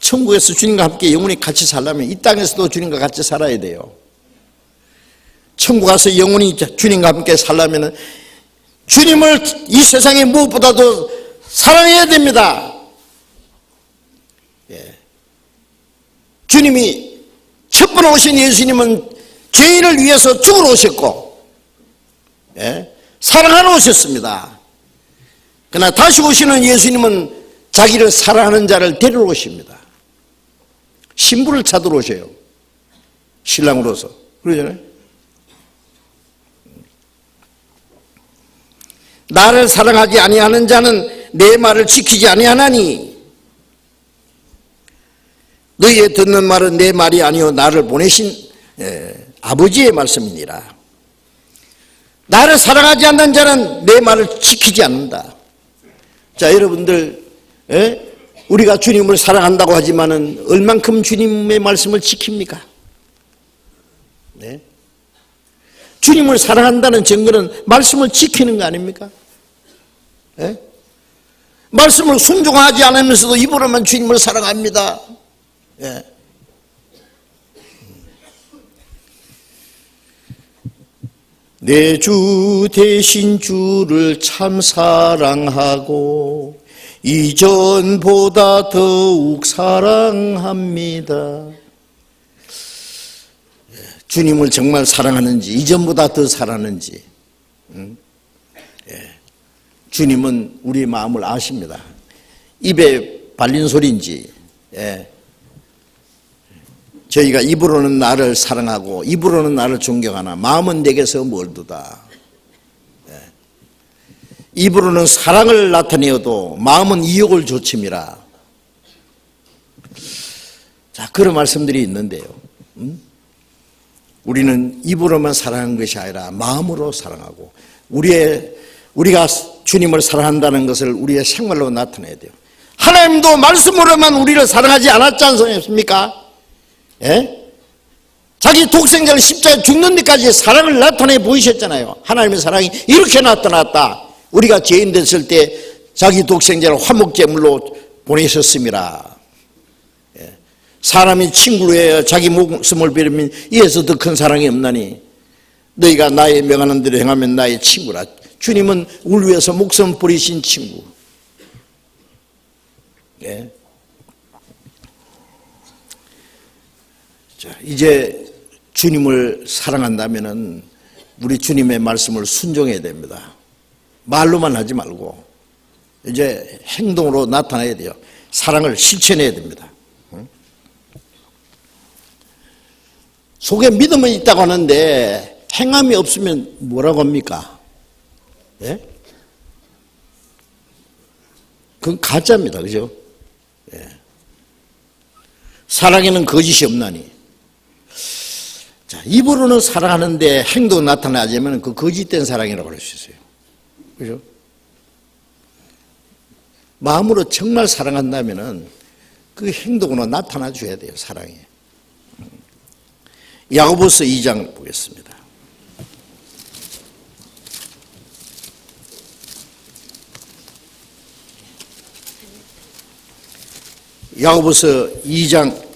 A: 천국에서 주님과 함께 영원히 같이 살려면 이 땅에서도 주님과 같이 살아야 돼요. 천국 가서 영원히 주님과 함께 살려면 주님을 이 세상에 무엇보다도 사랑해야 됩니다. 주님이 첫 번 오신 예수님은 죄인을 위해서 죽으러 오셨고 사랑하러 오셨습니다. 그러나 다시 오시는 예수님은 자기를 사랑하는 자를 데리러 오십니다. 신부를 찾으러 오셔요. 신랑으로서. 그러잖아요. 나를 사랑하지 아니하는 자는 내 말을 지키지 아니하나니 너희의 듣는 말은 내 말이 아니요 나를 보내신 아버지의 말씀이니라. 나를 사랑하지 않는 자는 내 말을 지키지 않는다. 자, 여러분들, 우리가 주님을 사랑한다고 하지만은 얼만큼 주님의 말씀을 지킵니까? 네? 주님을 사랑한다는 증거는 말씀을 지키는 거 아닙니까? 말씀을 순종하지 않으면서도 입으로만 주님을 사랑합니다. 내 주 대신 주를 참 사랑하고 이전보다 더욱 사랑합니다. 주님을 정말 사랑하는지 이전보다 더 사랑하는지 주님은 우리의 마음을 아십니다. 입에 발린 소리인지 저희가 입으로는 나를 사랑하고 입으로는 나를 존경하나 마음은 내게서 멀도다. 입으로는 사랑을 나타내어도 마음은 이욕을 조침이라. 자, 그런 말씀들이 있는데요. 우리는 입으로만 사랑하는 것이 아니라 마음으로 사랑하고 우리가 주님을 사랑한다는 것을 우리의 생활로 나타내야 돼요. 하나님도 말씀으로만 우리를 사랑하지 않았지 않습니까? 예? 자기 독생자를 십자가에 죽는 데까지 사랑을 나타내 보이셨잖아요. 하나님의 사랑이 이렇게 나타났다. 우리가 죄인 됐을 때 자기 독생자를 화목제물로 보내셨습니다. 예. 사람이 친구로 해야 자기 목숨을 버리면 이에서 더 큰 사랑이 없나니 너희가 나의 명하는 대로 행하면 나의 친구라. 주님은 우리 위해서 목숨 버리신 친구. 예. 자, 이제 주님을 사랑한다면은 우리 주님의 말씀을 순종해야 됩니다. 말로만 하지 말고 이제 행동으로 나타내야 돼요. 사랑을 실천해야 됩니다. 속에 믿음은 있다고 하는데 행함이 없으면 뭐라고 합니까? 예? 그건 가짜입니다. 그죠? 예. 사랑에는 거짓이 없나니. 자, 입으로는 사랑하는데 행동 나타나자면 그 거짓된 사랑이라고 할 수 있어요. 그죠? 마음으로 정말 사랑한다면은 그 행동으로 나타나 줘야 돼요, 사랑이. 야고보서 2장 보겠습니다. 야고보서 2장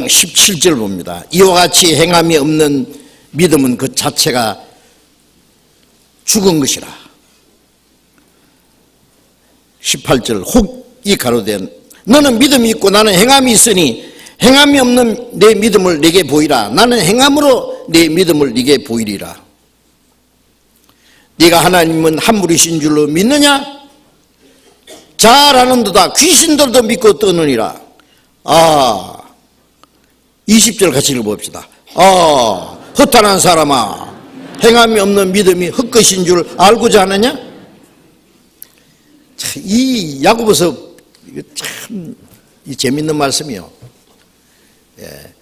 A: 17절 봅니다. 이와 같이 행함이 없는 믿음은 그 자체가 죽은 것이라. 18절 혹이 가로된 너는 믿음이 있고 나는 행함이 있으니 행함이 없는 내 믿음을 네게 보이라. 나는 행함으로 내 믿음을 네게 보이리라. 네가 하나님은 한 분이신 줄로 믿느냐? 잘 아는도다. 귀신들도 믿고 떠느니라. 20절 같이 읽어봅시다. 허탄한 사람아, 행함이 없는 믿음이 헛것인 줄 알고자 하느냐? 이 야고보서 참 재밌는 말씀이요. 예,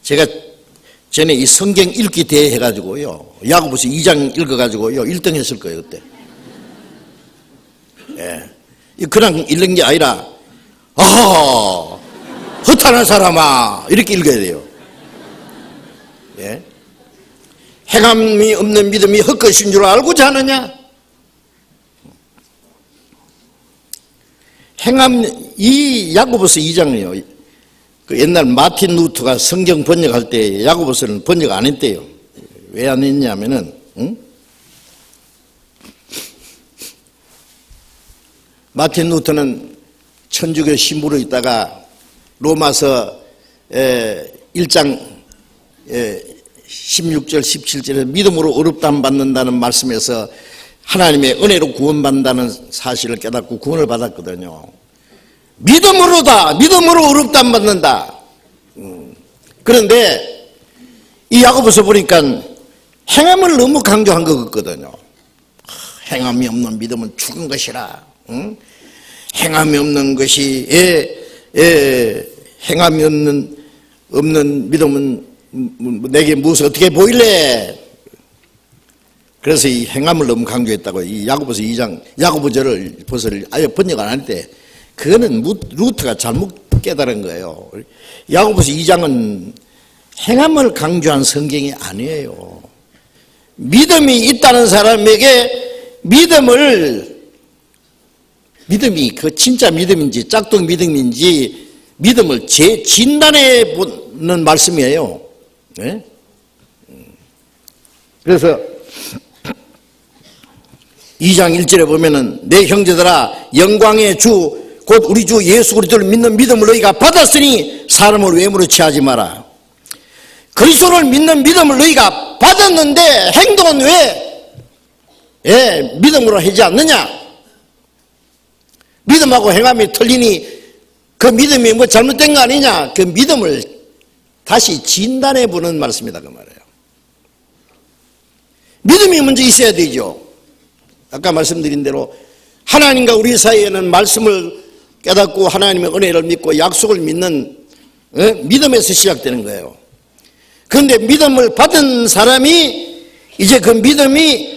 A: 제가 전에 이 성경 읽기 대회 해가지고요, 야고보서 2장 읽어가지고요 1등 했을 거예요 그때. 예, 그냥 읽는 게 아니라 허탄한 사람아 이렇게 읽어야 돼요. 예? 행함이 없는 믿음이 헛것인 줄 알고자 하느냐? 이 야고보서 2장이요. 그 옛날 마틴 루터가 성경 번역할 때 야고보서는 번역 안 했대요. 왜 안 했냐면은, 마틴 루터는 천주교 신부로 있다가 로마서 1장 16절 17절에 믿음으로 어렵다함 받는다는 말씀에서 하나님의 은혜로 구원받는다는 사실을 깨닫고 구원을 받았거든요. 믿음으로다. 믿음으로 어렵다함 받는다. 그런데 이 야고보서 보니까 행함을 너무 강조한 것 같거든요. 행함이 없는 믿음은 죽은 것이라. 행함이 없는 것이 행함이 없는 믿음은 내게 무엇을 어떻게 보일래? 그래서 이 행함을 너무 강조했다고. 이 야고보서 2장 야고보서를 아예 번역 안 할 때 그거는 루터가 잘못 깨달은 거예요. 야고보서 2장은 행함을 강조한 성경이 아니에요. 믿음이 있다는 사람에게 믿음이 그 진짜 믿음인지 짝퉁 믿음인지 믿음을 진단해 보는 말씀이에요. 네? 그래서 2장 1절에 보면은 내 형제들아 영광의 주 곧 우리 주 예수 그리스도를 믿는 믿음을 너희가 받았으니 사람을 외모로 취하지 마라. 그리스도를 믿는 믿음을 너희가 받았는데 행동은 왜 믿음으로 하지 않느냐? 믿음하고 행함이 틀리니 그 믿음이 뭐 잘못된 거 아니냐? 그 믿음을 다시 진단해 보는 말씀이다 그 말이에요. 믿음이 먼저 있어야 되죠. 아까 말씀드린 대로 하나님과 우리 사이에는 말씀을 깨닫고 하나님의 은혜를 믿고 약속을 믿는 믿음에서 시작되는 거예요. 그런데 믿음을 받은 사람이 이제 그 믿음이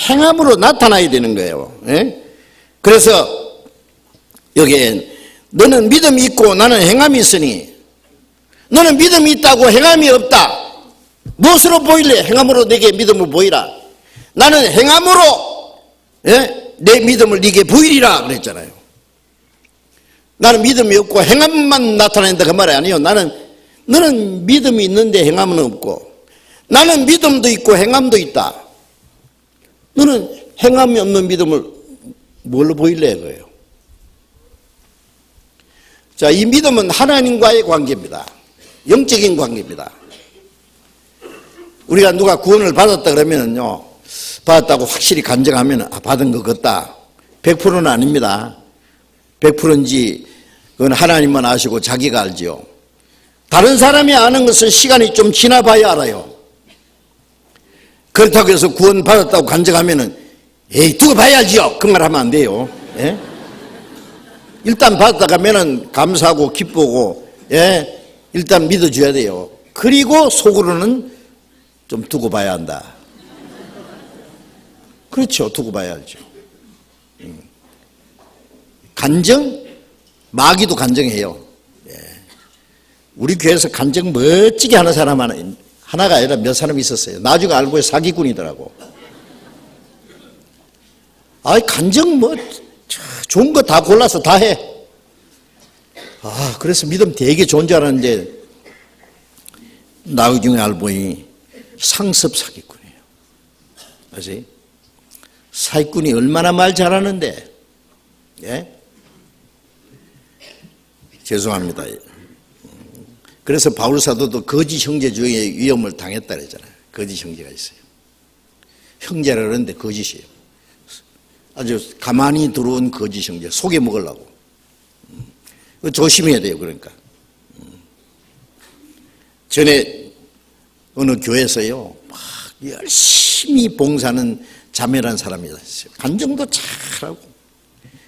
A: 행함으로 나타나야 되는 거예요. 그래서 여기엔 너는 믿음이 있고 나는 행함이 있으니 너는 믿음이 있다고 행함이 없다. 무엇으로 보일래? 행함으로 내게 믿음을 보이라. 나는 행함으로 내 믿음을 네게 보이리라 그랬잖아요. 나는 믿음이 없고 행함만 나타낸다 그 말이 아니에요. 너는 믿음이 있는데 행함은 없고 나는 믿음도 있고 행함도 있다. 너는 행함이 없는 믿음을 뭘로 보일래 그거예요. 자, 이 믿음은 하나님과의 관계입니다. 영적인 관계입니다. 우리가 누가 구원을 받았다 그러면요, 받았다고 확실히 간증하면 받은 것 같다. 100%는 아닙니다. 100%인지 그건 하나님만 아시고 자기가 알지요. 다른 사람이 아는 것은 시간이 좀 지나봐야 알아요. 그렇다고 해서 구원 받았다고 간증하면은 에이 두고 봐야지요. 그 말 하면 안 돼요. 예? 일단 받았다 가면은 감사하고 기쁘고 일단 믿어줘야 돼요. 그리고 속으로는 좀 두고 봐야 한다. 그렇죠. 두고 봐야죠. 간증? 마귀도 간증해요. 우리 교회에서 간증 멋지게 하는 사람 하나가 아니라 몇 사람이 있었어요. 나중에 알고 보니 사기꾼이더라고. 간증 뭐 좋은 거 다 골라서 다 해. 그래서 믿음 되게 좋은 줄 알았는데 나중에 알고 보니 상습 사기꾼이에요. 아세요? 사기꾼이 얼마나 말 잘하는데, 죄송합니다. 그래서 바울 사도도 거짓 형제 중에 위험을 당했다 그랬잖아요. 거짓 형제가 있어요. 형제라 그러는데 거짓이에요. 아주 가만히 들어온 거짓 형제, 속여 먹으려고. 조심해야 돼요. 그러니까 전에 어느 교회에서요 막 열심히 봉사하는 자매라는 사람이 있어요. 간증도 잘하고.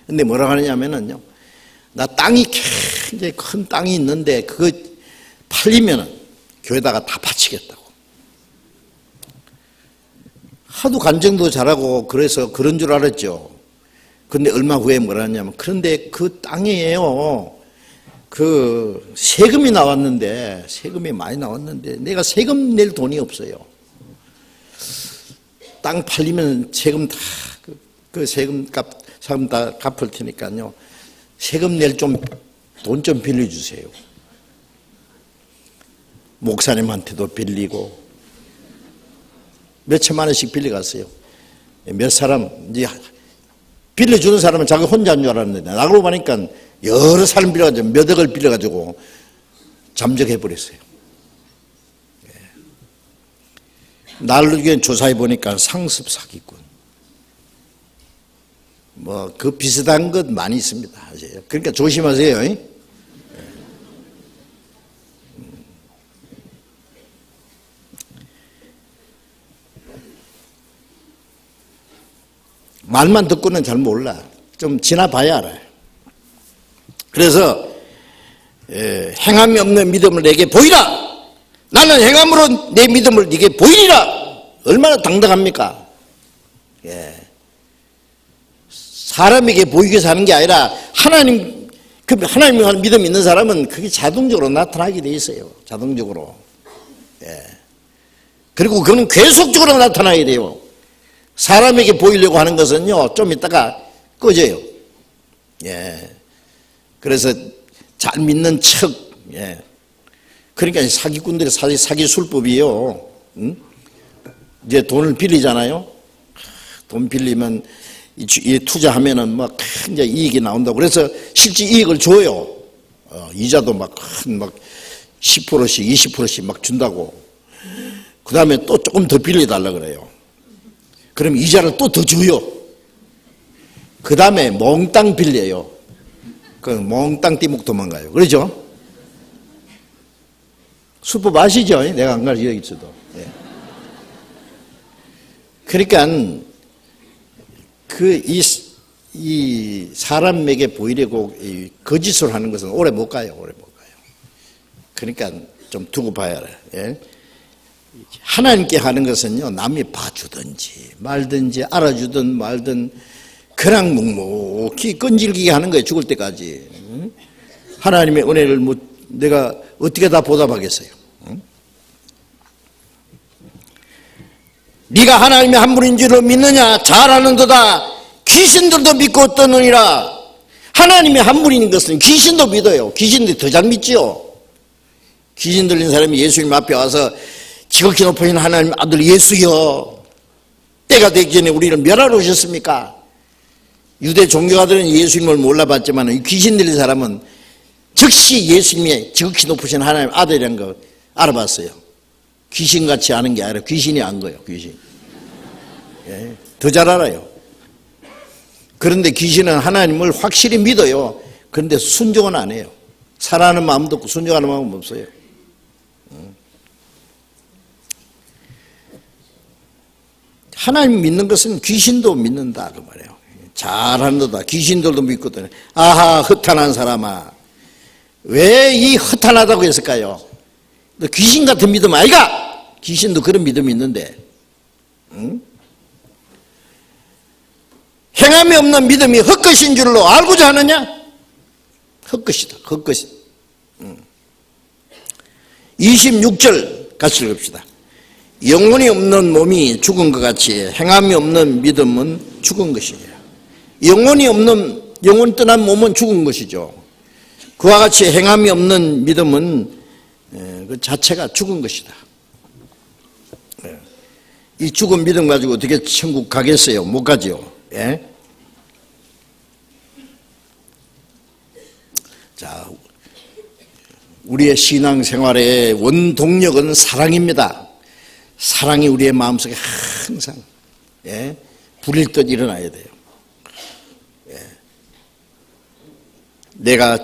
A: 근데 뭐라고 하느냐면요, 나 땅이 굉장히 큰 땅이 있는데 그거 팔리면은 교회다가 다 바치겠다고. 하도 간증도 잘하고 그래서 그런 줄 알았죠. 근데 얼마 후에 뭐라 하냐면, 그런데 그 땅이에요, 그 세금이 나왔는데, 세금이 많이 나왔는데 내가 세금 낼 돈이 없어요. 땅 팔리면 세금 다 그 세금 다 갚을 테니까요, 세금 낼 돈 좀 빌려주세요. 목사님한테도 빌리고 몇 천만 원씩 빌려갔어요. 몇 사람 이제 빌려주는 사람은 자기 혼자인 줄 알았는데 나가고 보니까 여러 사람 빌려가지고 몇 억을 빌려가지고 잠적해 버렸어요. 나를 조사해 보니까 상습 사기꾼. 뭐 그 비슷한 것 많이 있습니다. 아세요? 그러니까 조심하세요. 말만 듣고는 잘 몰라. 좀 지나봐야 알아요. 그래서 행함이 없는 믿음을 내게 보이라. 나는 행함으로 내 믿음을 네게 보이리라. 얼마나 당당합니까? 사람에게 보이게 위해서 하는 게 아니라 하나님을 하는 믿음이 있는 사람은 그게 자동적으로 나타나게 돼 있어요. 자동적으로. 그리고 그건 계속적으로 나타나야 돼요. 사람에게 보이려고 하는 것은요, 좀 있다가 꺼져요. 그래서 잘 믿는 척. 그러니까 사기꾼들이 사기 술법이에요. 이제 돈을 빌리잖아요. 돈 빌리면 투자하면은 막 이제 이익이 나온다고. 그래서 실제 이익을 줘요. 이자도 막 10%씩 20%씩 막 준다고. 그 다음에 또 조금 더 빌려달라 그래요. 그럼 이자를 또 더 줘요. 그 다음에 몽땅 빌려요. 그 몽땅 띠목 도망가요. 그러죠? 수법 아시죠? 내가 안 가르쳐 여기 있어도. 예. 그러니까 이 사람에게 보이려고 이 거짓을 하는 것은 오래 못 가요. 오래 못 가요. 그러니까 좀 두고 봐야 해요. 예? 하나님께 하는 것은요, 남이 봐주든지 말든지 알아주든 말든 그냥 묵묵히 끈질기게 하는 거예요. 죽을 때까지. 하나님의 은혜를 내가 어떻게 다 보답하겠어요? 네가 하나님의 한 분인 줄로 믿느냐? 잘 아는도다. 귀신들도 믿고 떠느니라. 하나님의 한 분인 것은 귀신도 믿어요. 귀신들이 더 잘 믿지요. 귀신 들린 사람이 예수님 앞에 와서 지극히 높으신 하나님 아들 예수여, 때가 되기 전에 우리를 멸하러 오셨습니까? 유대 종교가들은 예수님을 몰라봤지만 귀신 들린 사람은 즉시 예수님의 지극히 높으신 하나님 아들이라는 거 알아봤어요. 귀신같이 아는 게 아니라 귀신이 안 거예요. 귀신. 예, 더 잘 알아요. 그런데 귀신은 하나님을 확실히 믿어요. 그런데 순종은 안 해요. 사랑하는 마음도 없고 순종하는 마음은 없어요. 하나님 믿는 것은 귀신도 믿는다 그 말이에요. 잘한다. 귀신들도 믿거든요. 아하, 허탄한 사람아, 왜 이 허탄하다고 했을까요? 너 귀신 같은 믿음 아이가? 귀신도 그런 믿음이 있는데, 응? 행함이 없는 믿음이 헛것인 줄로 알고자 하느냐? 헛것이다. 헛것이. 26절 같이 읽읍시다. 영혼이 없는 몸이 죽은 것 같이 행함이 없는 믿음은 죽은 것이니라. 영혼 떠난 몸은 죽은 것이죠. 그와 같이 행함이 없는 믿음은 그 자체가 죽은 것이다. 이 죽은 믿음 가지고 어떻게 천국 가겠어요? 못 가죠. 예? 자, 우리의 신앙생활의 원동력은 사랑입니다. 사랑이 우리의 마음속에 항상 불일 듯 일어나야 돼요. 내가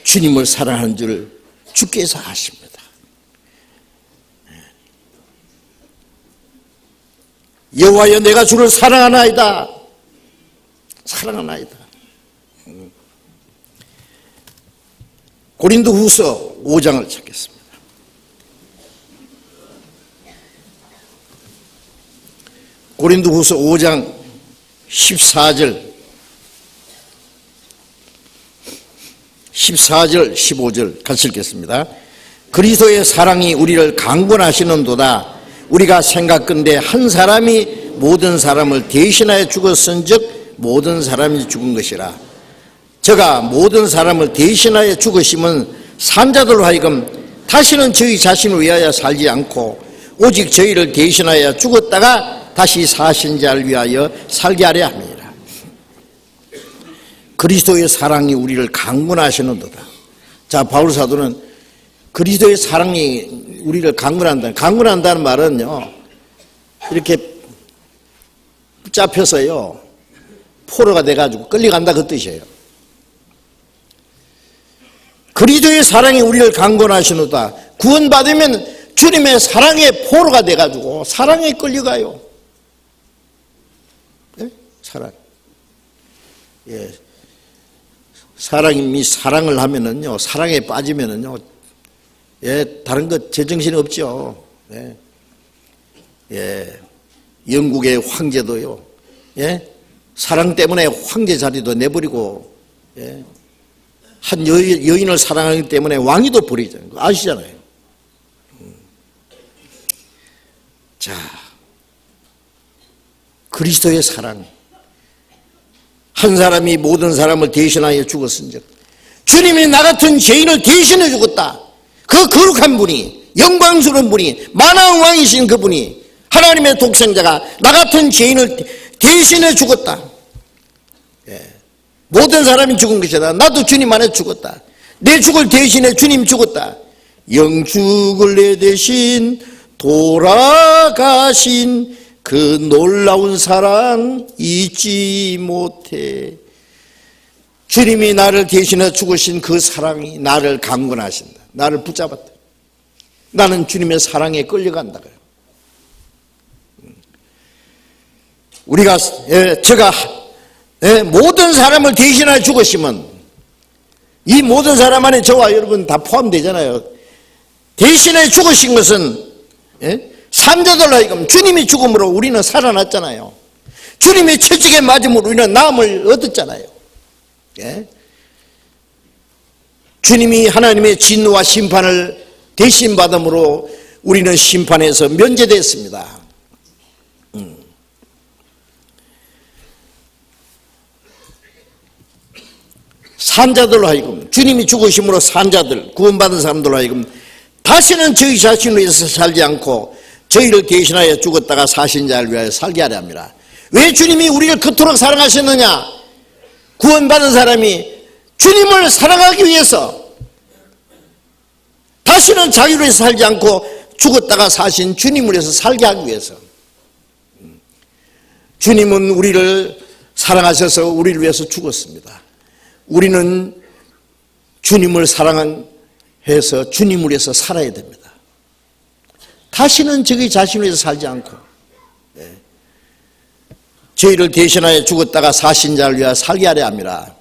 A: 주님을 사랑하는 줄 주께서 아십니다. 여호와여, 내가 주를 사랑하나이다. 사랑하나이다. 고린도후서 5장을 찾겠습니다. 고린도후서 5장 14절 15절 같이 읽겠습니다. 그리스도의 사랑이 우리를 강권하시는도다. 우리가 생각건대 한 사람이 모든 사람을 대신하여 죽었은즉 모든 사람이 죽은 것이라. 저가 모든 사람을 대신하여 죽으심은 산자들로 하여금 다시는 저희 자신을 위하여 살지 않고 오직 저희를 대신하여 죽었다가 다시 사신 자를 위하여 살게 하려 합니다. 그리스도의 사랑이 우리를 강권하시는도다. 자, 바울 사도는 그리스도의 사랑이 우리를 강권한다는 말은요, 이렇게 붙잡혀서요 포로가 돼가지고 끌려간다 그 뜻이에요. 그리스도의 사랑이 우리를 강권하시는도다. 구원받으면 주님의 사랑의 포로가 돼가지고 사랑에 끌려가요. 네? 사랑. 예. 사람이 사랑을 하면은요, 사랑에 빠지면은요, 다른 것 제정신이 없죠. 영국의 황제도요, 사랑 때문에 황제 자리도 내버리고, 한 여인을 사랑하기 때문에 왕위도 버리잖아요. 아시잖아요. 자, 그리스도의 사랑. 한 사람이 모든 사람을 대신하여 죽었은즉 주님이 나 같은 죄인을 대신해 죽었다. 그 거룩한 분이, 영광스러운 분이, 만왕 왕이신 그분이, 하나님의 독생자가 나 같은 죄인을 대신해 죽었다. 모든 사람이 죽은 것이다. 나도 주님 안에 죽었다. 내 죽을 대신에 주님 죽었다. 영죽을 내 대신 돌아가신 그 놀라운 사랑 잊지 못해. 주님이 나를 대신해 죽으신 그 사랑이 나를 강권하신다. 나를 붙잡았다. 나는 주님의 사랑에 끌려간다. 우리가 제가 모든 사람을 대신해 죽으시면 이 모든 사람 안에 저와 여러분 다 포함되잖아요. 대신해 죽으신 것은 산자들로 하여금 주님이 죽음으로 우리는 살아났잖아요. 주님이 채찍에 맞음으로 우리는 나음을 얻었잖아요. 주님이 하나님의 진노와 심판을 대신 받음으로 우리는 심판에서 면제됐습니다. 산자들로 하여금 주님이 죽으심으로 산자들 구원받은 사람들로 하여금 다시는 저희 자신을 위해서 살지 않고 저희를 대신하여 죽었다가 사신 자를 위하여 살게 하려 합니다. 왜 주님이 우리를 그토록 사랑하셨느냐? 구원받은 사람이 주님을 사랑하기 위해서 다시는 자기를 위해서 살지 않고 죽었다가 사신 주님을 위해서 살게 하기 위해서. 주님은 우리를 사랑하셔서 우리를 위해서 죽었습니다. 우리는 주님을 사랑해서 주님을 위해서 살아야 됩니다. 다시는 저희 자신을 위해서 살지 않고 저희를 대신하여 죽었다가 사신 자를 위하여 살게 하려 합니다.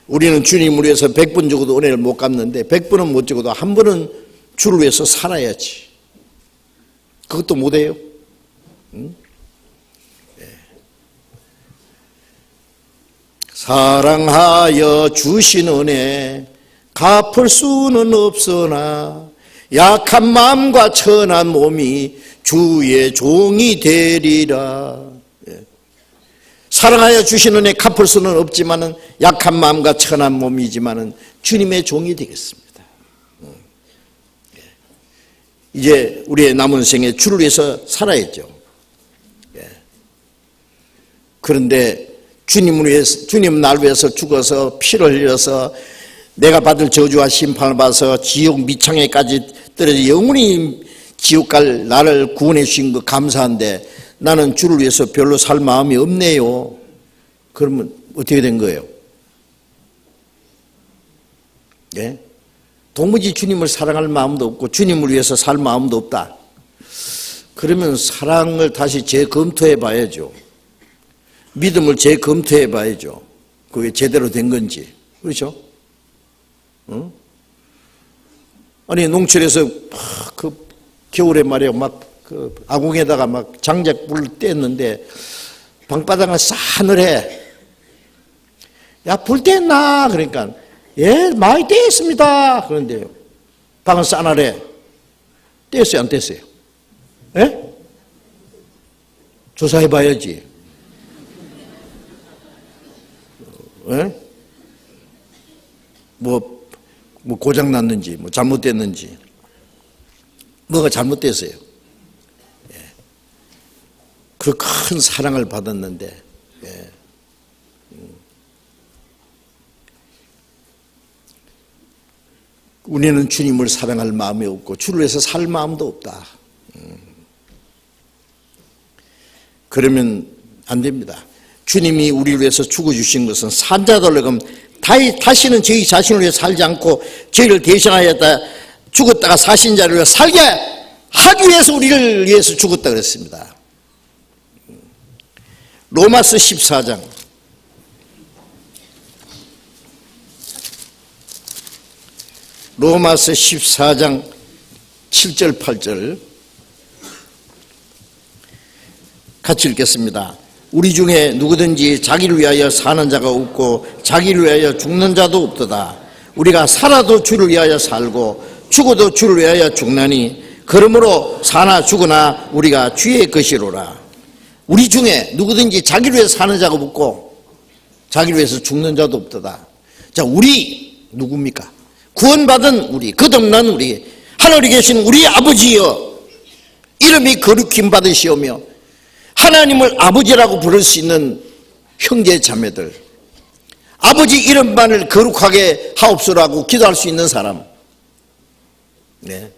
A: 우리는 주님을 위해서 100번 죽어도 은혜를 못 갚는데 100번은 못 죽어도 한 번은 주를 위해서 살아야지. 그것도 못해요. 사랑하여 주신 은혜 갚을 수는 없으나 약한 마음과 천한 몸이 주의 종이 되리라. 사랑하여 주신 은혜 갚을 수는 없지만은 약한 마음과 천한 몸이지만은 주님의 종이 되겠습니다. 이제 우리의 남은 생에 주를 위해서 살아야죠. 그런데 주님을 위해서, 주님 날 위해서 죽어서 피를 흘려서 내가 받을 저주와 심판을 받아서 지옥 미창에까지 떨어져 영원히 지옥 갈 나를 구원해 주신 거 감사한데 나는 주를 위해서 별로 살 마음이 없네요. 그러면 어떻게 된 거예요? 예? 도무지 주님을 사랑할 마음도 없고 주님을 위해서 살 마음도 없다. 그러면 사랑을 다시 재검토해 봐야죠. 믿음을 재검토해 봐야죠. 그게 제대로 된 건지. 그렇죠? 응? 아니 농촌에서 그 겨울에 말이야 그 아궁에다가 막 장작불을 뗐는데 방바닥은 싸늘해. 야, 불 뗐나? 그러니까 예, 많이 뗐습니다. 그런데 방은 싸늘해. 뗐어요, 안 뗐어요? 예? 조사해 봐야지. 예? 뭐 고장 났는지, 뭐 잘못됐는지, 뭐가 잘못됐어요. 예. 그 큰 사랑을 받았는데, 예. 우리는 주님을 사랑할 마음이 없고 주를 위해서 살 마음도 없다. 그러면 안 됩니다. 주님이 우리를 위해서 죽어주신 것은 산자들로 다시는 저희 자신을 위해 살지 않고 저희를 대신하였다 죽었다가 사신 자를 위해 살게 하기 위해서 우리를 위해서 죽었다 그랬습니다. 로마서 14장 로마서 14장 7절 8절 같이 읽겠습니다. 우리 중에 누구든지 자기를 위하여 사는 자가 없고 자기를 위하여 죽는 자도 없도다. 우리가 살아도 주를 위하여 살고 죽어도 주를 위하여 죽나니 그러므로 사나 죽으나 우리가 주의 것이로라. 우리 중에 누구든지 자기를 위해서 사는 자가 없고 자기를 위해서 죽는 자도 없도다. 자, 우리 누굽니까? 구원받은 우리, 거듭난 우리, 하늘에 계신 우리 아버지여, 이름이 거룩힘 받으시오며 하나님을 아버지라고 부를 수 있는 형제 자매들, 아버지 이름만을 거룩하게 하옵소라고 기도할 수 있는 사람. 네.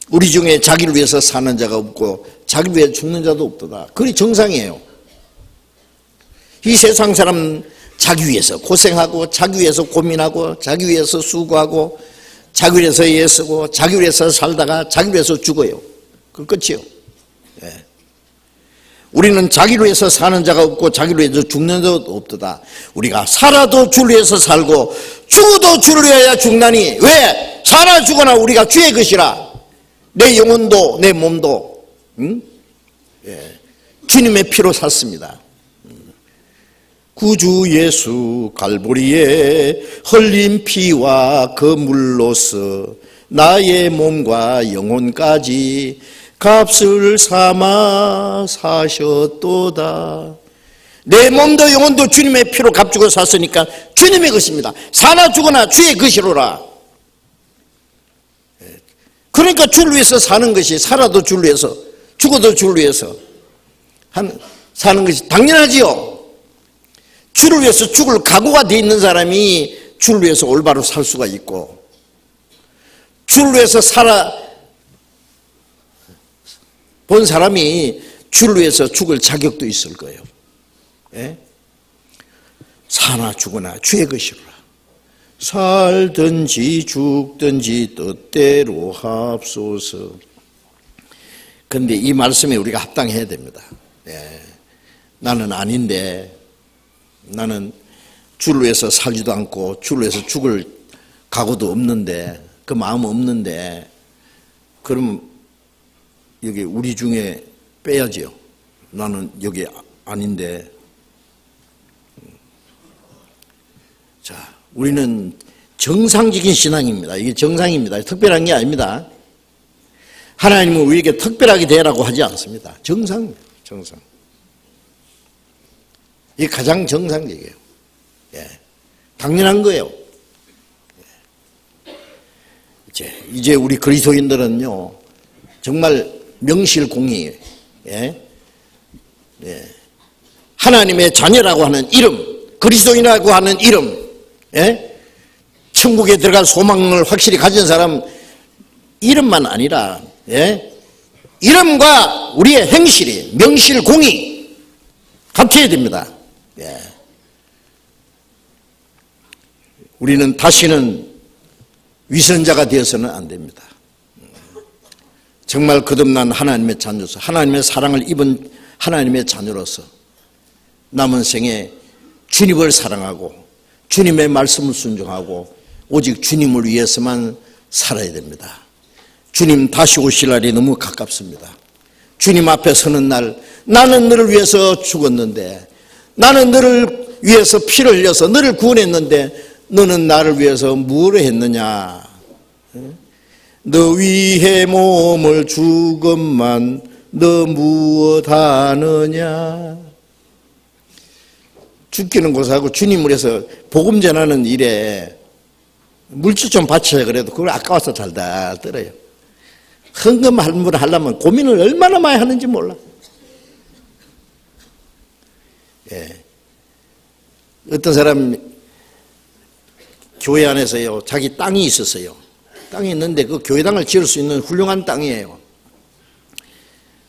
A: 우리 중에 자기를 위해서 사는 자가 없고 자기를 위해 죽는 자도 없도다. 그게 정상이에요. 이 세상 사람 자기 위해서 고생하고 자기 위해서 고민하고 자기 위해서 수고하고 자기 위해서 애쓰고 자기 위해서 살다가 자기 위해서 죽어요. 그 끝이요. 예. 우리는 자기를 위해서 사는 자가 없고 자기를 위해서 죽는 자도 없도다. 우리가 살아도 주를 위해서 살고 죽어도 주를 위하여 죽나니 왜? 살아 죽거나 우리가 주의 것이라. 내 영혼도 내 몸도 예. 주님의 피로 샀습니다. 구주 예수 갈보리에 흘린 피와 그 물로서 나의 몸과 영혼까지 값을 삼아 사셨도다. 내 몸도 영혼도 주님의 피로 값주고 샀으니까 주님의 것입니다. 사나 죽거나 주의 것이로라. 그러니까 주를 위해서 사는 것이 살아도 주를 위해서 죽어도 주를 위해서 사는 것이 당연하지요. 주를 위해서 죽을 각오가 돼 있는 사람이 주를 위해서 올바로 살 수가 있고 주를 위해서 살아 본 사람이 주를 위해서 죽을 자격도 있을 거예요. 예? 사나 죽으나 주의 것이로라. 살든지 죽든지 뜻대로 합소서. 그런데 이 말씀에 우리가 합당해야 됩니다. 예. 나는 아닌데 나는 주를 위해서 살지도 않고 주를 위해서 죽을 각오도 없는데 그 마음 없는데 그러면 여기 우리 중에 빼야지요. 나는 여기 아닌데. 자, 우리는 정상적인 신앙입니다. 이게 정상입니다. 특별한 게 아닙니다. 하나님은 우리에게 특별하게 되라고 하지 않습니다. 정상입니다. 정상. 이게 가장 정상적이에요. 예. 당연한 거예요. 이제 우리 그리스도인들은요, 정말 명실공히, 예? 예. 하나님의 자녀라고 하는 이름, 그리스도인이라고 하는 이름, 예? 천국에 들어갈 소망을 확실히 가진 사람 이름만 아니라, 예? 이름과 우리의 행실이 명실공히 합쳐야 됩니다. 예. 우리는 다시는 위선자가 되어서는 안 됩니다. 정말 거듭난 하나님의 자녀로서 하나님의 사랑을 입은 하나님의 자녀로서 남은 생에 주님을 사랑하고 주님의 말씀을 순종하고 오직 주님을 위해서만 살아야 됩니다. 주님 다시 오실 날이 너무 가깝습니다. 주님 앞에 서는 날 나는 너를 위해서 죽었는데 나는 너를 위해서 피를 흘려서 너를 구원했는데 너는 나를 위해서 무엇을 했느냐? 너 위해 몸을 주건만 너 무엇 하느냐? 죽기는 고사하고 주님을 위해서 복음 전하는 일에 물질 좀 바쳐야 그래도 그걸 아까워서 달달 떨어요. 헌금 할부를 하려면 고민을 얼마나 많이 하는지 몰라. 예. 어떤 사람 교회 안에서요, 자기 땅이 있었어요. 땅이 있는데 그 교회당을 지을 수 있는 훌륭한 땅이에요.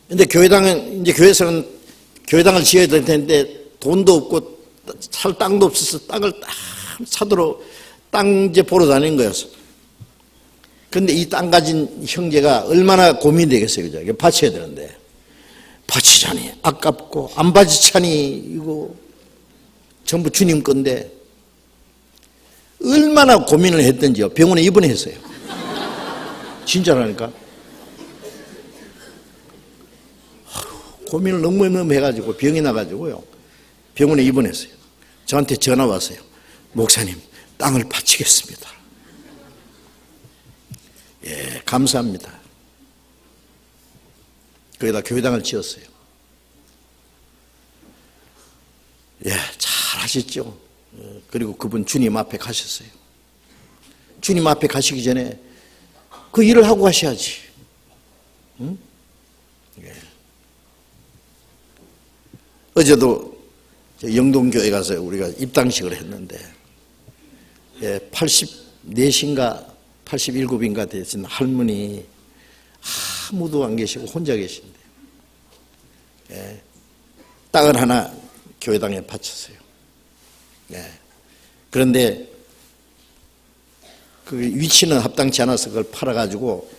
A: 근데 교회당은, 이제 교회에서는 교회당을 지어야 될 텐데 돈도 없고 살 땅도 없어서 땅을 딱 사도록 땅 이제 보러 다니는 거였어. 근데 이 땅 가진 형제가 얼마나 고민이 되겠어요. 그죠? 바쳐야 되는데. 바치자니 아깝고 안 바치자니 이거 전부 주님 건데 얼마나 고민을 했던지요. 병원에 입원했어요. 진짜라니까. 고민을 너무 해가지고 병이 나가지고요. 병원에 입원했어요. 저한테 전화 왔어요. 목사님, 땅을 바치겠습니다. 예, 감사합니다. 거기다 교회당을 지었어요. 예, 잘 하셨죠. 그리고 그분 주님 앞에 가셨어요. 주님 앞에 가시기 전에 그 일을 하고 가셔야지. 응? 예. 어제도 영동교회 가서 우리가 입당식을 했는데, 예, 84인가 87인가 되신 할머니 아무도 안 계시고 혼자 계신대요. 예. 땅을 하나 교회당에 바쳤어요. 예. 그런데 그 위치는 합당치 않아서 그걸 팔아가지고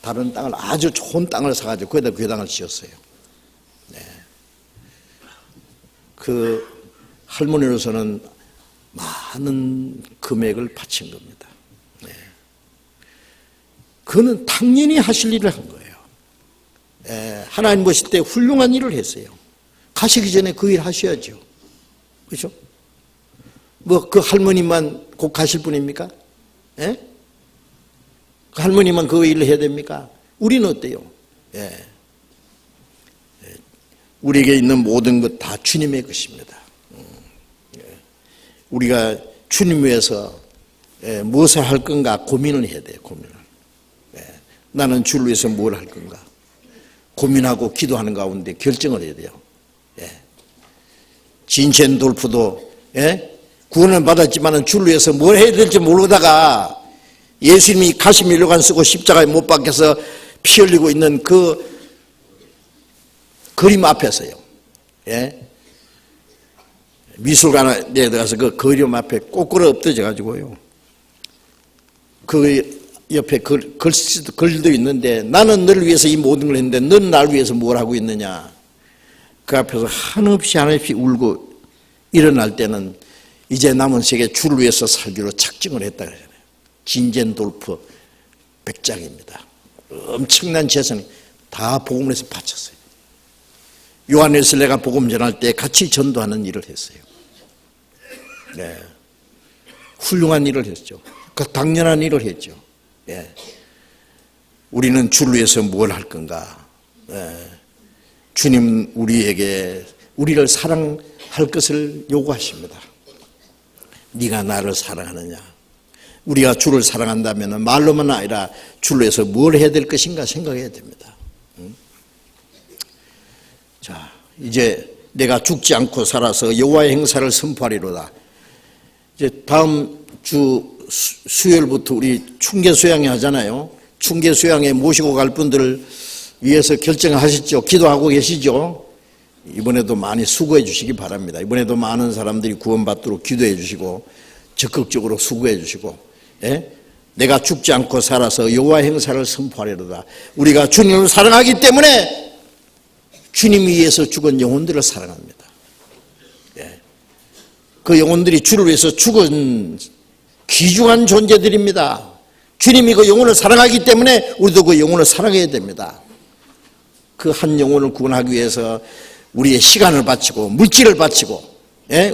A: 다른 땅을, 아주 좋은 땅을 사가지고 거기다 교회당을 지었어요. 네. 그 할머니로서는 많은 금액을 바친 겁니다. 네. 그는 당연히 하실 일을 한 거예요. 네. 하나님 보실 때 훌륭한 일을 했어요. 가시기 전에 그 일 하셔야죠. 그렇죠? 뭐 그 할머니만 곧 가실 분입니까? 예? 그 할머니만 그 일을 해야 됩니까? 우리는 어때요? 예. 우리에게 있는 모든 것 다 주님의 것입니다. 우리가 주님 위해서 무엇을 할 건가 고민을 해야 돼요. 고민을. 나는 주를 위해서 뭘 할 건가 고민하고 기도하는 가운데 결정을 해야 돼요. 진첸돌프도 구원을 받았지만 주를 위해서 뭘 해야 될지 모르다가 예수님이 가시 면류관 쓰고 십자가에 못 박혀서 피 흘리고 있는 그 그림 앞에서요. 미술관에 들어가서 그 그림 앞에 꼬꾸러 엎드져 가지고요. 그 옆에 글도 있는데 나는 너를 위해서 이 모든 걸 했는데 너는 나를 위해서 뭘 하고 있느냐. 그 앞에서 한없이 울고 일어날 때는 이제 남은 세계 주를 위해서 살기로 작정을 했다 그러잖아요. 진첸돌프 백작입니다. 엄청난 재산이 다 복음을 해서 바쳤어요. 요한에슬레가 복음 전할 때 같이 전도하는 일을 했어요. 네. 훌륭한 일을 했죠. 그 당연한 일을 했죠. 네. 우리는 주를 위해서 뭘 할 건가? 네. 주님 우리에게 우리를 사랑할 것을 요구하십니다. 네가 나를 사랑하느냐? 우리가 주를 사랑한다면 말로만 아니라 주를 위해서 뭘 해야 될 것인가 생각해야 됩니다. 자, 이제 내가 죽지 않고 살아서 여호와의 행사를 선포하리로다. 이제 다음 주 수요일부터 우리 충계 수양회 하잖아요. 충계 수양회 모시고 갈 분들을 위해서 결정하셨죠. 기도하고 계시죠. 이번에도 많이 수고해 주시기 바랍니다. 이번에도 많은 사람들이 구원받도록 기도해 주시고 적극적으로 수고해 주시고, 내가 죽지 않고 살아서 여호와의 행사를 선포하리로다. 우리가 주님을 사랑하기 때문에 주님 위해서 죽은 영혼들을 사랑합니다. 그 영혼들이 주를 위해서 죽은 귀중한 존재들입니다. 주님이 그 영혼을 사랑하기 때문에 우리도 그 영혼을 사랑해야 됩니다. 그 한 영혼을 구원하기 위해서 우리의 시간을 바치고 물질을 바치고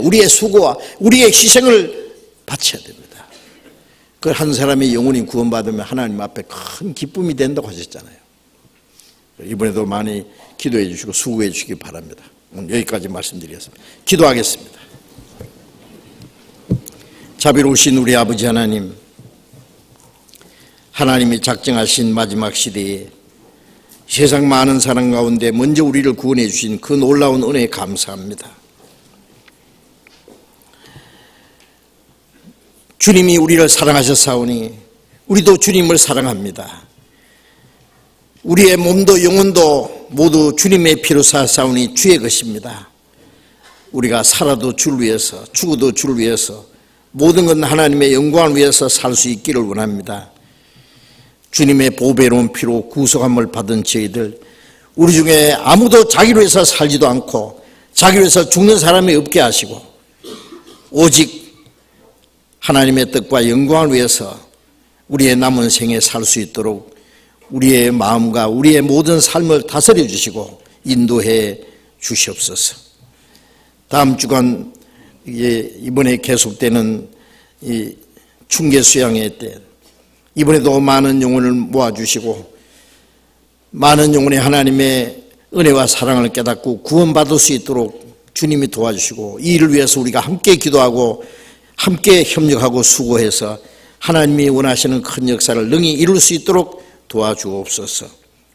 A: 우리의 수고와 우리의 희생을 바쳐야 됩니다. 그 한 사람의 영혼이 구원받으면 하나님 앞에 큰 기쁨이 된다고 하셨잖아요. 이번에도 많이 기도해 주시고 수고해 주시기 바랍니다. 여기까지 말씀드리겠습니다. 기도하겠습니다. 자비로우신 우리 아버지 하나님, 하나님이 작정하신 마지막 시대에 세상 많은 사람 가운데 먼저 우리를 구원해 주신 그 놀라운 은혜에 감사합니다. 주님이 우리를 사랑하셨사오니 우리도 주님을 사랑합니다. 우리의 몸도 영혼도 모두 주님의 피로 사사오니 주의 것입니다. 우리가 살아도 주를 위해서 죽어도 주를 위해서 모든 건 하나님의 영광을 위해서 살 수 있기를 원합니다. 주님의 보배로운 피로 구속함을 받은 저희들, 우리 중에 아무도 자기를 위해서 살지도 않고 자기를 위해서 죽는 사람이 없게 하시고 오직 하나님의 뜻과 영광을 위해서 우리의 남은 생에 살 수 있도록 우리의 마음과 우리의 모든 삶을 다스려 주시고 인도해 주시옵소서. 다음 주간 이번에 계속되는 이 충계 수양회 때 이번에도 많은 영혼을 모아주시고 많은 영혼의 하나님의 은혜와 사랑을 깨닫고 구원받을 수 있도록 주님이 도와주시고 이 일을 위해서 우리가 함께 기도하고 함께 협력하고 수고해서 하나님이 원하시는 큰 역사를 능히 이룰 수 있도록 도와주옵소서.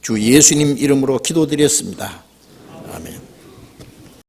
A: 주 예수님 이름으로 기도드렸습니다.